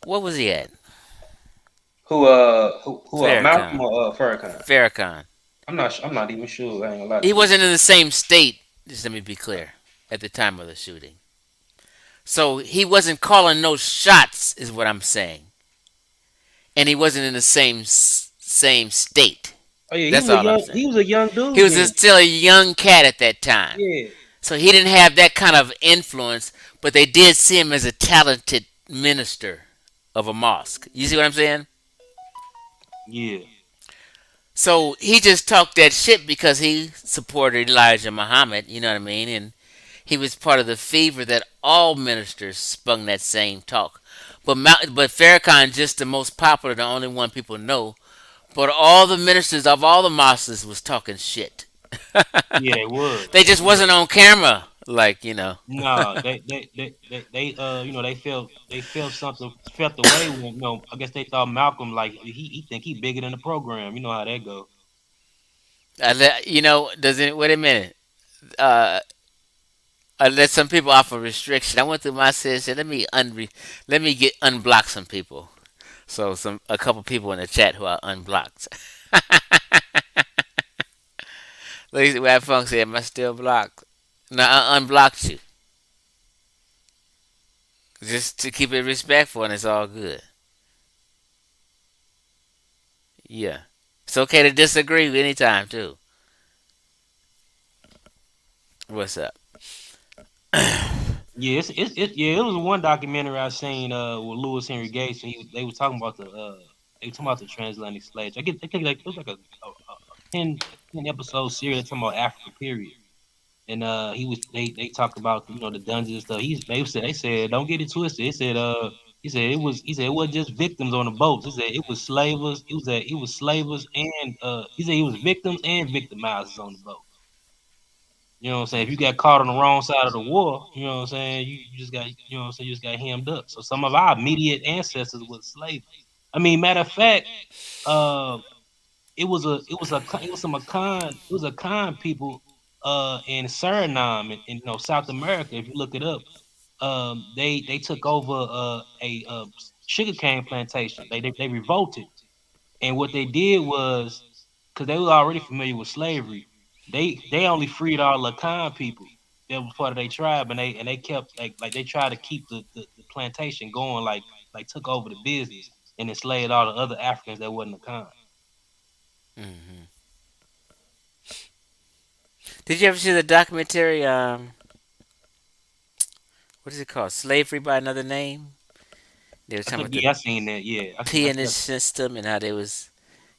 What was he at? Who Malcolm Farrakhan. or Farrakhan? Farrakhan. I'm not even sure. I ain't gonna lie He to you. wasn't in the same state. Just let me be clear. At the time of the shooting, so he wasn't calling no shots, is what I'm saying, and he wasn't in the same state. Oh yeah, That's all I'm He saying. was a young He dude was then. still a young cat at that time, Yeah, so he didn't have that kind of influence. But they did see him as a talented minister of a mosque. You see what I'm saying? yeah. So he just talked that shit because he supported Elijah Muhammad, you know what I mean? And he was part of the fever that all ministers spung that same talk. But Farrakhan just the most popular, the only one people know But all the ministers of all the mosques was talking shit. Yeah, they was. They just You know, wasn't on camera, like nah, you know, they felt something, felt the way when, you know, I guess they thought Malcolm, like, he think he bigger than the program. You know how that go. Does it? Wait a minute. Uh, I let some people off a restriction. I went through my settings. Said, let me get unblock some people. So a couple people in the chat who are unblocked. Look at what Funk said. Am I still blocked? No, I unblocked you just to keep it respectful, and it's all good. Yeah, it's okay to disagree anytime too. What's up? Yeah, yeah, it was one documentary I seen with Louis Henry Gates, and they were talking about they were talking about the transatlantic slaves. I think like it was like a 10 episode series talking about Africa period. And they talked about, you know, the dungeons and stuff. They said don't get it twisted. He said it wasn't just victims on the boats. He said it was slavers. It was slavers and he said it was victims and victimizers on the boat. You know what I'm saying? If you got caught on the wrong side of the war, you know what I'm saying, you just got, you know what I'm saying, you just got hemmed up. So some of our immediate ancestors was slaves. I mean, matter of fact, uh it was a Khan people in Suriname in, you know, South America. If you look it up, they took over a sugarcane plantation. They revolted, and what they did was, because they were already familiar with slavery, they only freed all the Khan people that was part of their tribe, and they kept like they tried to keep the plantation going, like took over the business and enslaved all the other Africans that wasn't a Khan. Hmm. Did you ever see the documentary? What is it called? Slavery by Another Name. They were I talking think about the yeah, I seen that. Yeah, peonage system and how they was,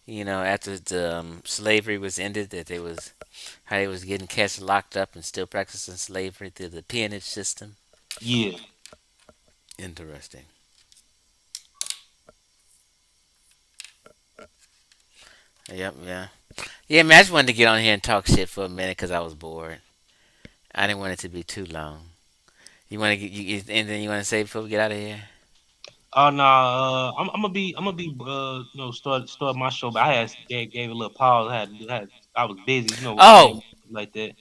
after the slavery was ended, that they was how they was getting cats locked up and still practicing slavery through the peonage system. yeah. Interesting. Yep, yeah. Yeah, man, I just wanted to get on here and talk shit for a minute because I was bored. I didn't want it to be too long. You want to get anything you want to say before we get out of here? Oh no, I'm gonna be you know, start my show, but I had gave a little pause. I was busy, you know, with Oh, family like that.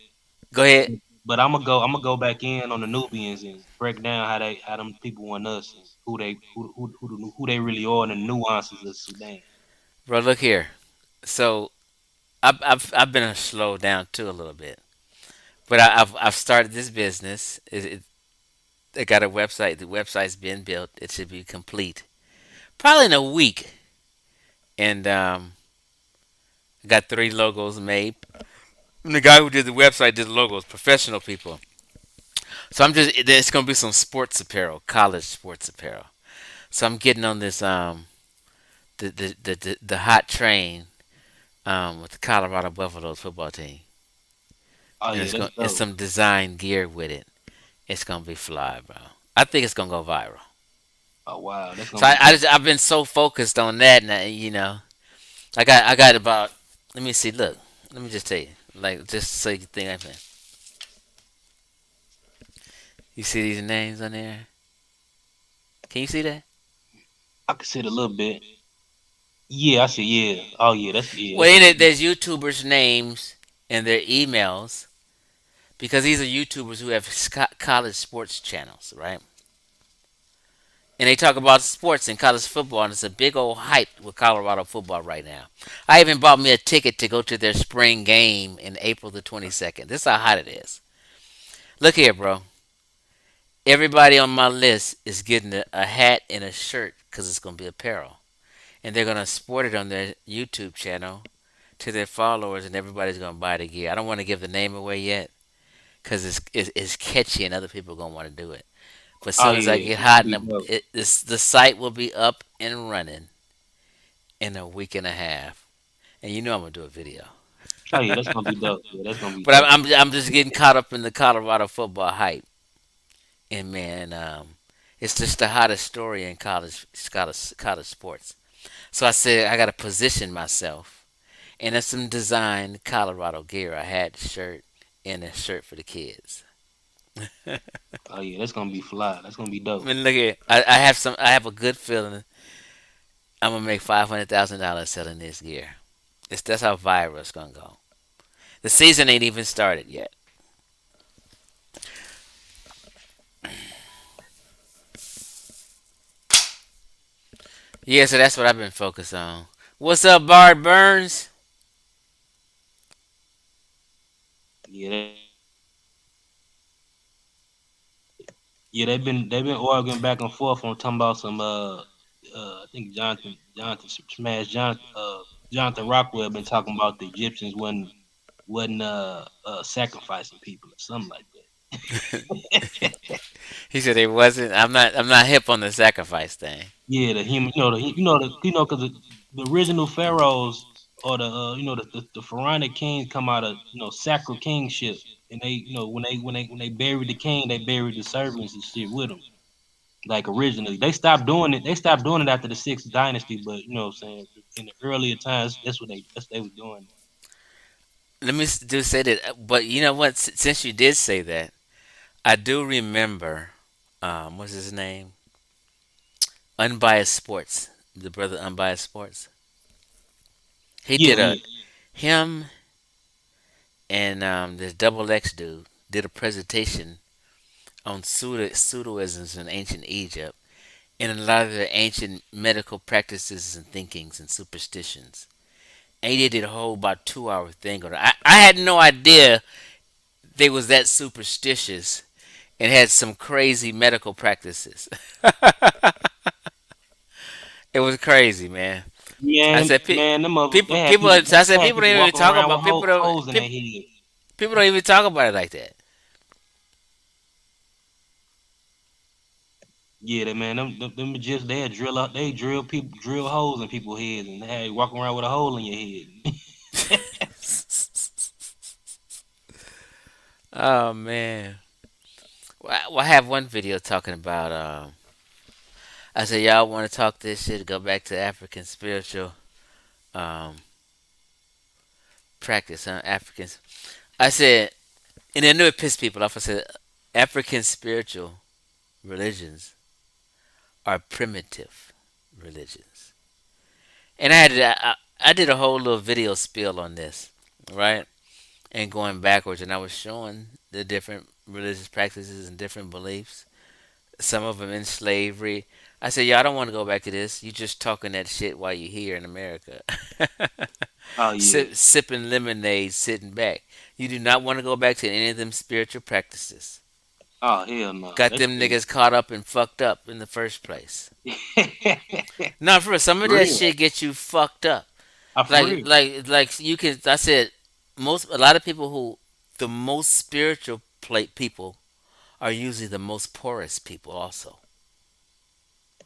go ahead, But I'm gonna go back in on the Nubians and break down how them people want us and who they really are and the nuances of Sudan. bro. Look here. So I've been slow down too a little bit, but I've started this business. I got a website. The website's been built. It should be complete probably in a week, and I got 3 logos made. And the guy who did the website did the logos, professional people. So it's gonna be some sports apparel, college sports apparel. So I'm getting on this the hot train with the Colorado Buffaloes football team, Oh and yeah, that's it's dope. some design gear with it. It's gonna be fly, bro. I think it's gonna go viral. Oh wow, that's gonna So be dope. I've been so focused on that, and I got about. Let me see. Look, let me just tell you, like just so you think I can. You see these names on there? Can you see that? I could see it a little bit. Yeah, I see. Yeah. Oh yeah, Well, that's in gonna it, be. there's YouTubers' names and their emails because these are YouTubers who have college sports channels, right? And they talk about sports and college football, and it's a big old hype with Colorado football right now. I even bought me a ticket to go to their spring game in April the 22nd. This is how hot it is. Look here, bro. Everybody on my list is getting a hat and a shirt because it's going to be apparel. And they're going to sport it on their YouTube channel to their followers, and everybody's going to buy the gear. I don't want to give the name away yet because it's catchy and other people are going to want to do it. But as Oh soon as I yeah, get it's gonna hot, be dope. the site will be up and running in a week and a half. And you know I'm going to do a video. Oh yeah, that's gonna be dope. Yeah, that's gonna be But dope. I'm just getting caught up in the Colorado football hype. And man, it's just the hottest story in college sports. So I said I gotta position myself. And in some designed Colorado gear. I had the shirt and a shirt for the kids. Oh yeah, that's gonna be fly. That's gonna be I dope. mean, look at I have some. I have a good feeling I'm gonna make $500,000 selling this gear. That's how viral it's gonna go. The season ain't even started yet. Yeah, so that's what I've been focused on. What's up, Bart Burns? Yeah, yeah, they've been arguing back and forth on talking about some I think Jonathan Smash Jonathan Rockwell been talking about the Egyptians wasn't sacrificing people or something like that. He said it wasn't. I'm not hip on the sacrifice thing. Yeah, the human, because the original pharaohs or the pharaonic kings come out of sacral kingship, and they when they buried the king, they buried the servants and shit with them. Like originally, they stopped doing it. They stopped doing it after the sixth dynasty, but you know what I'm saying, in the earlier times, that's what they was doing. Let me do say that. But you know what? Since you did say that, I do remember. What's his name? Unbiased Sports. The brother Unbiased Sports. He Yeah, did yeah, a him and this double X dude did a presentation on pseudoisms in ancient Egypt and a lot of the ancient medical practices and thinkings and superstitions. And he did a whole about 2 hour thing on it. I had no idea they was that superstitious and had some crazy medical practices. It was crazy, man. I man, said, man, them mother, people, people. I they said, had people people don't even walking talk around with about people. Don't holes in their head. people don't even talk about it like that. Yeah, that man, them just they drill out, they drill holes in people's heads, and they had you walking around with a hole in your head. Oh man, well, I have one video talking about. I said, y'all want to talk this shit? Go back to African spiritual um, practice, huh? Africans. I said, and I knew it pissed people off. I said, African spiritual religions are primitive religions, and I did a whole little video spiel on this, right? And going backwards, and I was showing the different religious practices and different beliefs. Some of them in slavery. I said, y'all don't want to go back to this. You just talking that shit while you're here in America. Oh yeah. Sipping lemonade, sitting back. You do not want to go back to any of them spiritual practices. Oh hell no, Got that's them niggas caught up and fucked up in the first place. No, for real, some of for that real. shit gets you fucked up. For real. Like you can. I said a lot of people who the most spiritual people are usually the most poorest people also.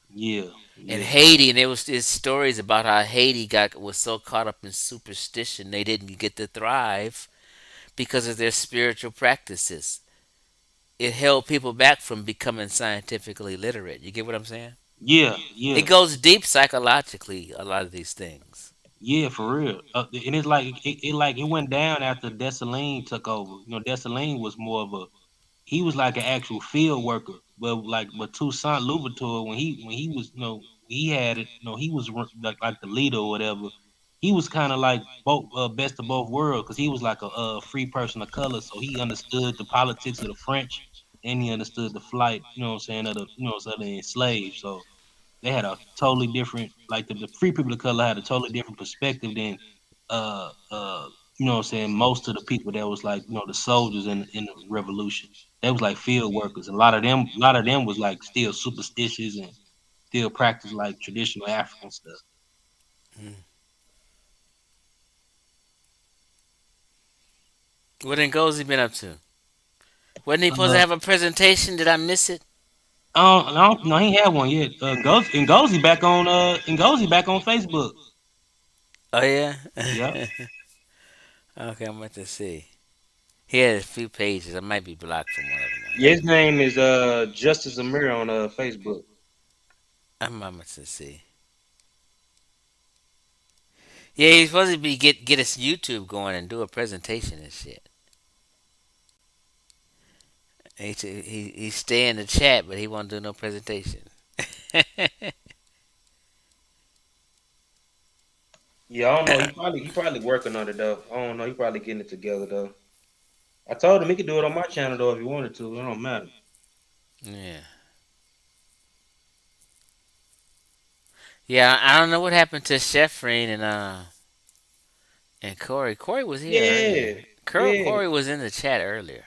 Yeah, In yeah, Haiti, and there was these stories about how Haiti got was so caught up in superstition they didn't get to thrive because of their spiritual practices. It held people back from becoming scientifically literate. You get what I'm saying? yeah, It yeah. goes deep psychologically. A lot of these things. Yeah, for real. And it's like it went down after Dessalines took over. You know, Dessalines was more of a he was like an actual field worker. But Toussaint Louverture when he was he had it he was like the leader or whatever. He was kind of like both best of both worlds because he was like a free person of color, so he understood the politics of the French and he understood the flight. You know what I'm saying of the of the enslaved. So they had a totally different like the free people of color had a totally different perspective than what I'm saying, most of the people that was like, the soldiers in the revolution. They was like field workers. A lot of them was like still superstitious and still practice like traditional African stuff. Mm. What then goes he been up to? Wasn't he supposed to Uh have a presentation? Did I miss it? no, he ain't had one yet. Ngozi back on Facebook. Oh yeah. Yep. Okay, I'm about to see. He had a few pages. I might be blocked from one of them. Yeah, his name is Justice Amir on Facebook. I'm about to see. Yeah, he's supposed to be get his YouTube going and do a presentation and shit. He stay in the chat, but he won't do no presentation. Yeah, I don't know. He probably working on it though. I don't know. He probably getting it together though. I told him he could do it on my channel though if he wanted to. It don't matter. Yeah, yeah. I don't know what happened to Sheffreen and Corey. Corey was here earlier. Yeah, yeah. Corey was in the chat earlier.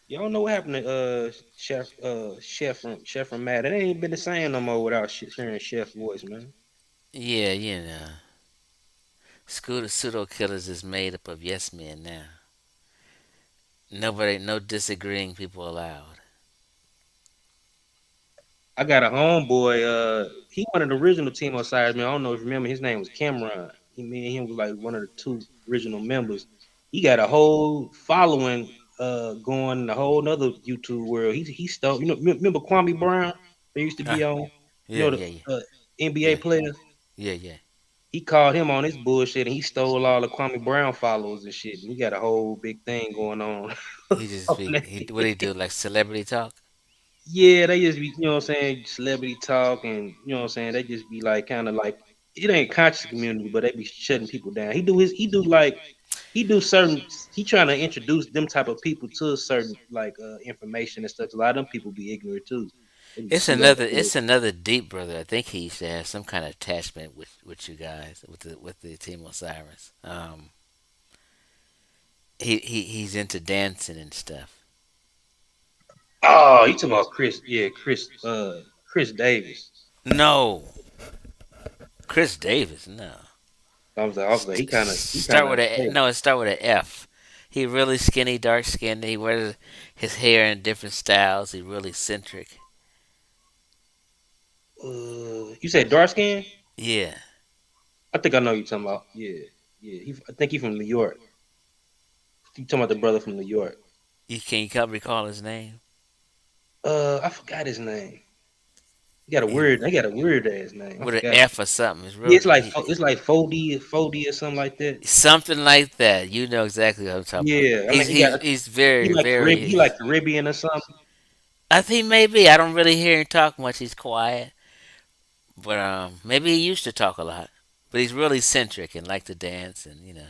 Y'all know what happened to Chef from Matt. It ain't been the same no more without hearing Chef voice, man. Yeah, you know, Scooter pseudo killers is made up of yes men now. Nobody, no disagreeing people allowed. I got a homeboy. He one of the original Team Osiris, man. I don't know if you remember. His name was Cameron. Me and him was like one of the two original members. He got a whole following, going in a whole nother YouTube world. He stole. Remember Kwame Brown? They used to be Ah, on. yeah, The yeah, yeah, NBA yeah, players. yeah, yeah. He called him on his bullshit, and he stole all the Kwame Brown followers and shit. And he got a whole big thing going on. He just On be that. he what he do like celebrity talk. Yeah, they just be, what I'm saying, celebrity talk, and what I'm saying, they just be like kind of like it ain't conscious community, but they be shutting people down. He do certain he trying to introduce them type of people to certain like information and stuff. A lot of them people be ignorant too. They be too low. It's another deep brother. I think he used to have some kind of attachment with you guys with the Team Osiris. He's into dancing and stuff. Oh, you talking about Chris? Yeah, Chris Davis. No, Chris Davis. No, I was like, he kind Start of. with a no. It start with an F. He really skinny, dark skinned. He wears his hair in different styles. He really centric. You said dark skin? Yeah, I think I know you talking about. Yeah, yeah. I think he from New York. You talking about the brother from New York? you can't recall his name. I forgot his name. He got a He, weird. They got a weird ass name. I with an forgot. F or something. It's Yeah, real. it's like 4D or something like that. Something like that. You know exactly what I'm talking about. Yeah, I think He's he very like he very. like Caribbean or something. I think maybe I don't really hear him talk much. He's quiet, but maybe he used to talk a lot. But he's really centric and like to dance and you know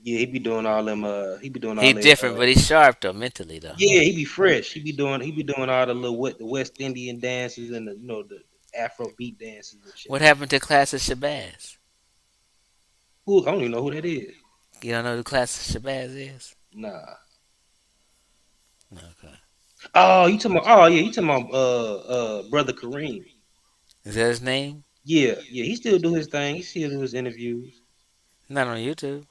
Yeah, he be doing all them. He be doing all he's that. different, but he's sharp though mentally though. Yeah, he be fresh. He be doing all the little the West Indian dances and the Afro beat dances and shit. What happened to Class of Shabazz? Who I don't even know who that is. You don't know who Class of Shabazz is? Nah. Okay. Oh, you talking about? Oh yeah, you talking about brother Kareem? Is that his name? Yeah, yeah. He still do his thing. He still do his interviews. Not on YouTube.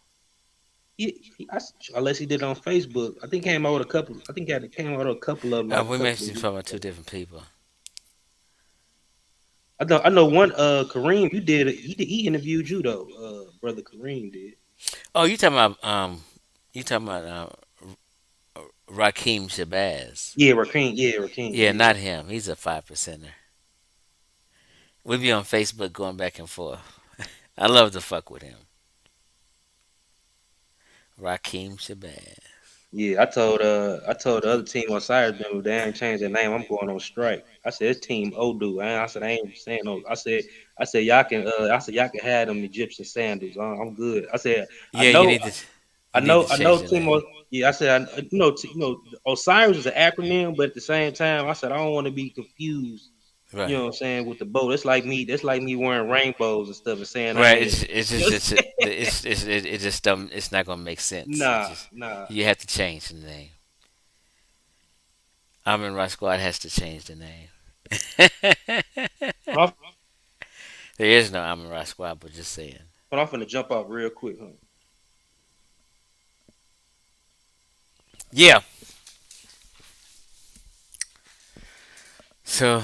Unless he did it on Facebook. I think came out with a couple. I think he came out with a couple of them like a We couple mentioned of you weeks talking about two ago. different people. I know one Kareem. He interviewed you though. Brother Kareem did. Oh, you talking about Rakim Shabazz? Yeah, Rakeem. Yeah, Rakeem. Yeah, Yeah. not him. He's a 5%er. We be on Facebook going back and forth. I love to fuck with him. Rakim Shabazz. Yeah, I told the other team on Cyrus if they ain't changed their name, I'm going on strike. I said it's team Odu. I said I ain't saying no. I said y'all can have them Egyptian sandals. I'm good. I said I Yeah, know I you need know to I change know your team. name. Yeah, I said Osiris is an acronym, but at the same time, I said I don't want to be confused. You Right. know what I'm saying with the boat. It's like me. That's like me wearing rainbows and stuff and saying I Right. ain't. It's You know just what I'm saying? it just don't. It's not gonna make sense. It's Nah, just nah. you have to change the name. Amin Rock Squad has to change the name. But There is no Amin Rock Squad, but just saying. I'm finna jump off real quick, huh? Yeah. So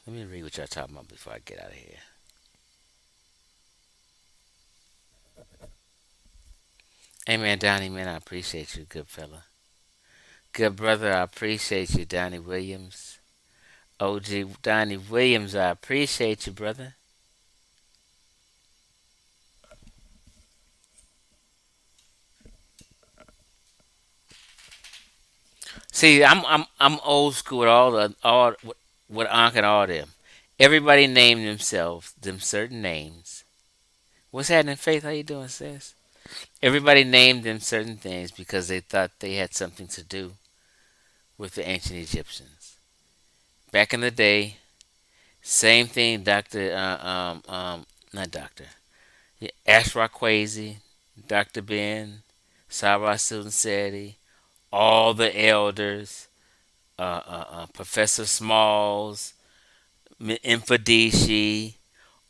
let me read what y'all talking about before I get out of here. Hey man, Donnie man, I appreciate you, good fella. Good brother, I appreciate you, Donnie Williams. OG Donnie Williams, I appreciate you, brother. See, I'm old school with all with Ankh and all them. Everybody named themselves them certain names. What's happening, Faith? How you doing, sis? Everybody named them certain things because they thought they had something to do with the ancient Egyptians. Back in the day, same thing. Not Doctor. Yeah, Ashra Kwesi, Doctor Ben, Sarah Seti, all the elders, Professor Smalls, Infadishi,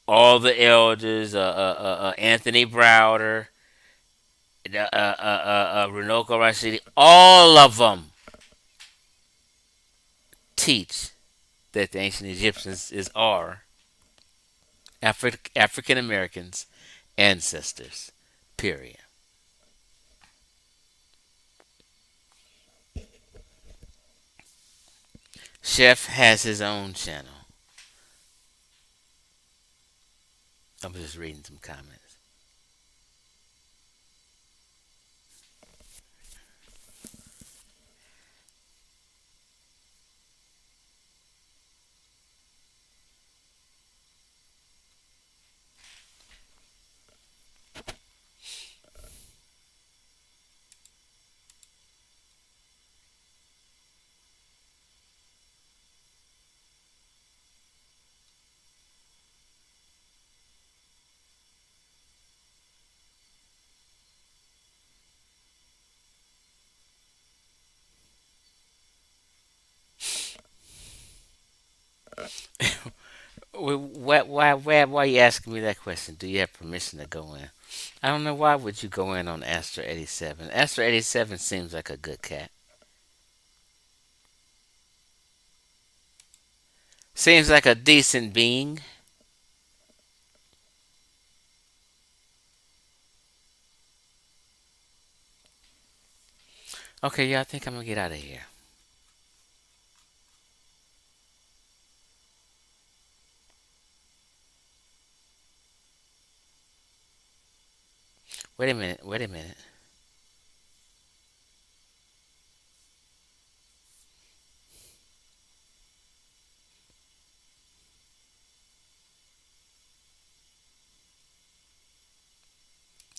all the elders, Anthony Browder, Runoko Rashidi, all of them teach that the ancient Egyptians is our African Americans ancestors. Period. Chef has his own channel. I'm just reading some comments. Why are you asking me that question? Do you have permission to go in? I don't know why would you go in on Astor 87. Astor 87 seems like a good cat. Seems like a decent being. Okay, yeah, I think I'm gonna get out of here. Wait a minute, wait a minute.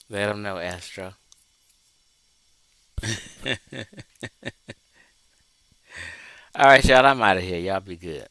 Let them know, Astro. All right, y'all, I'm out of here. Y'all be good.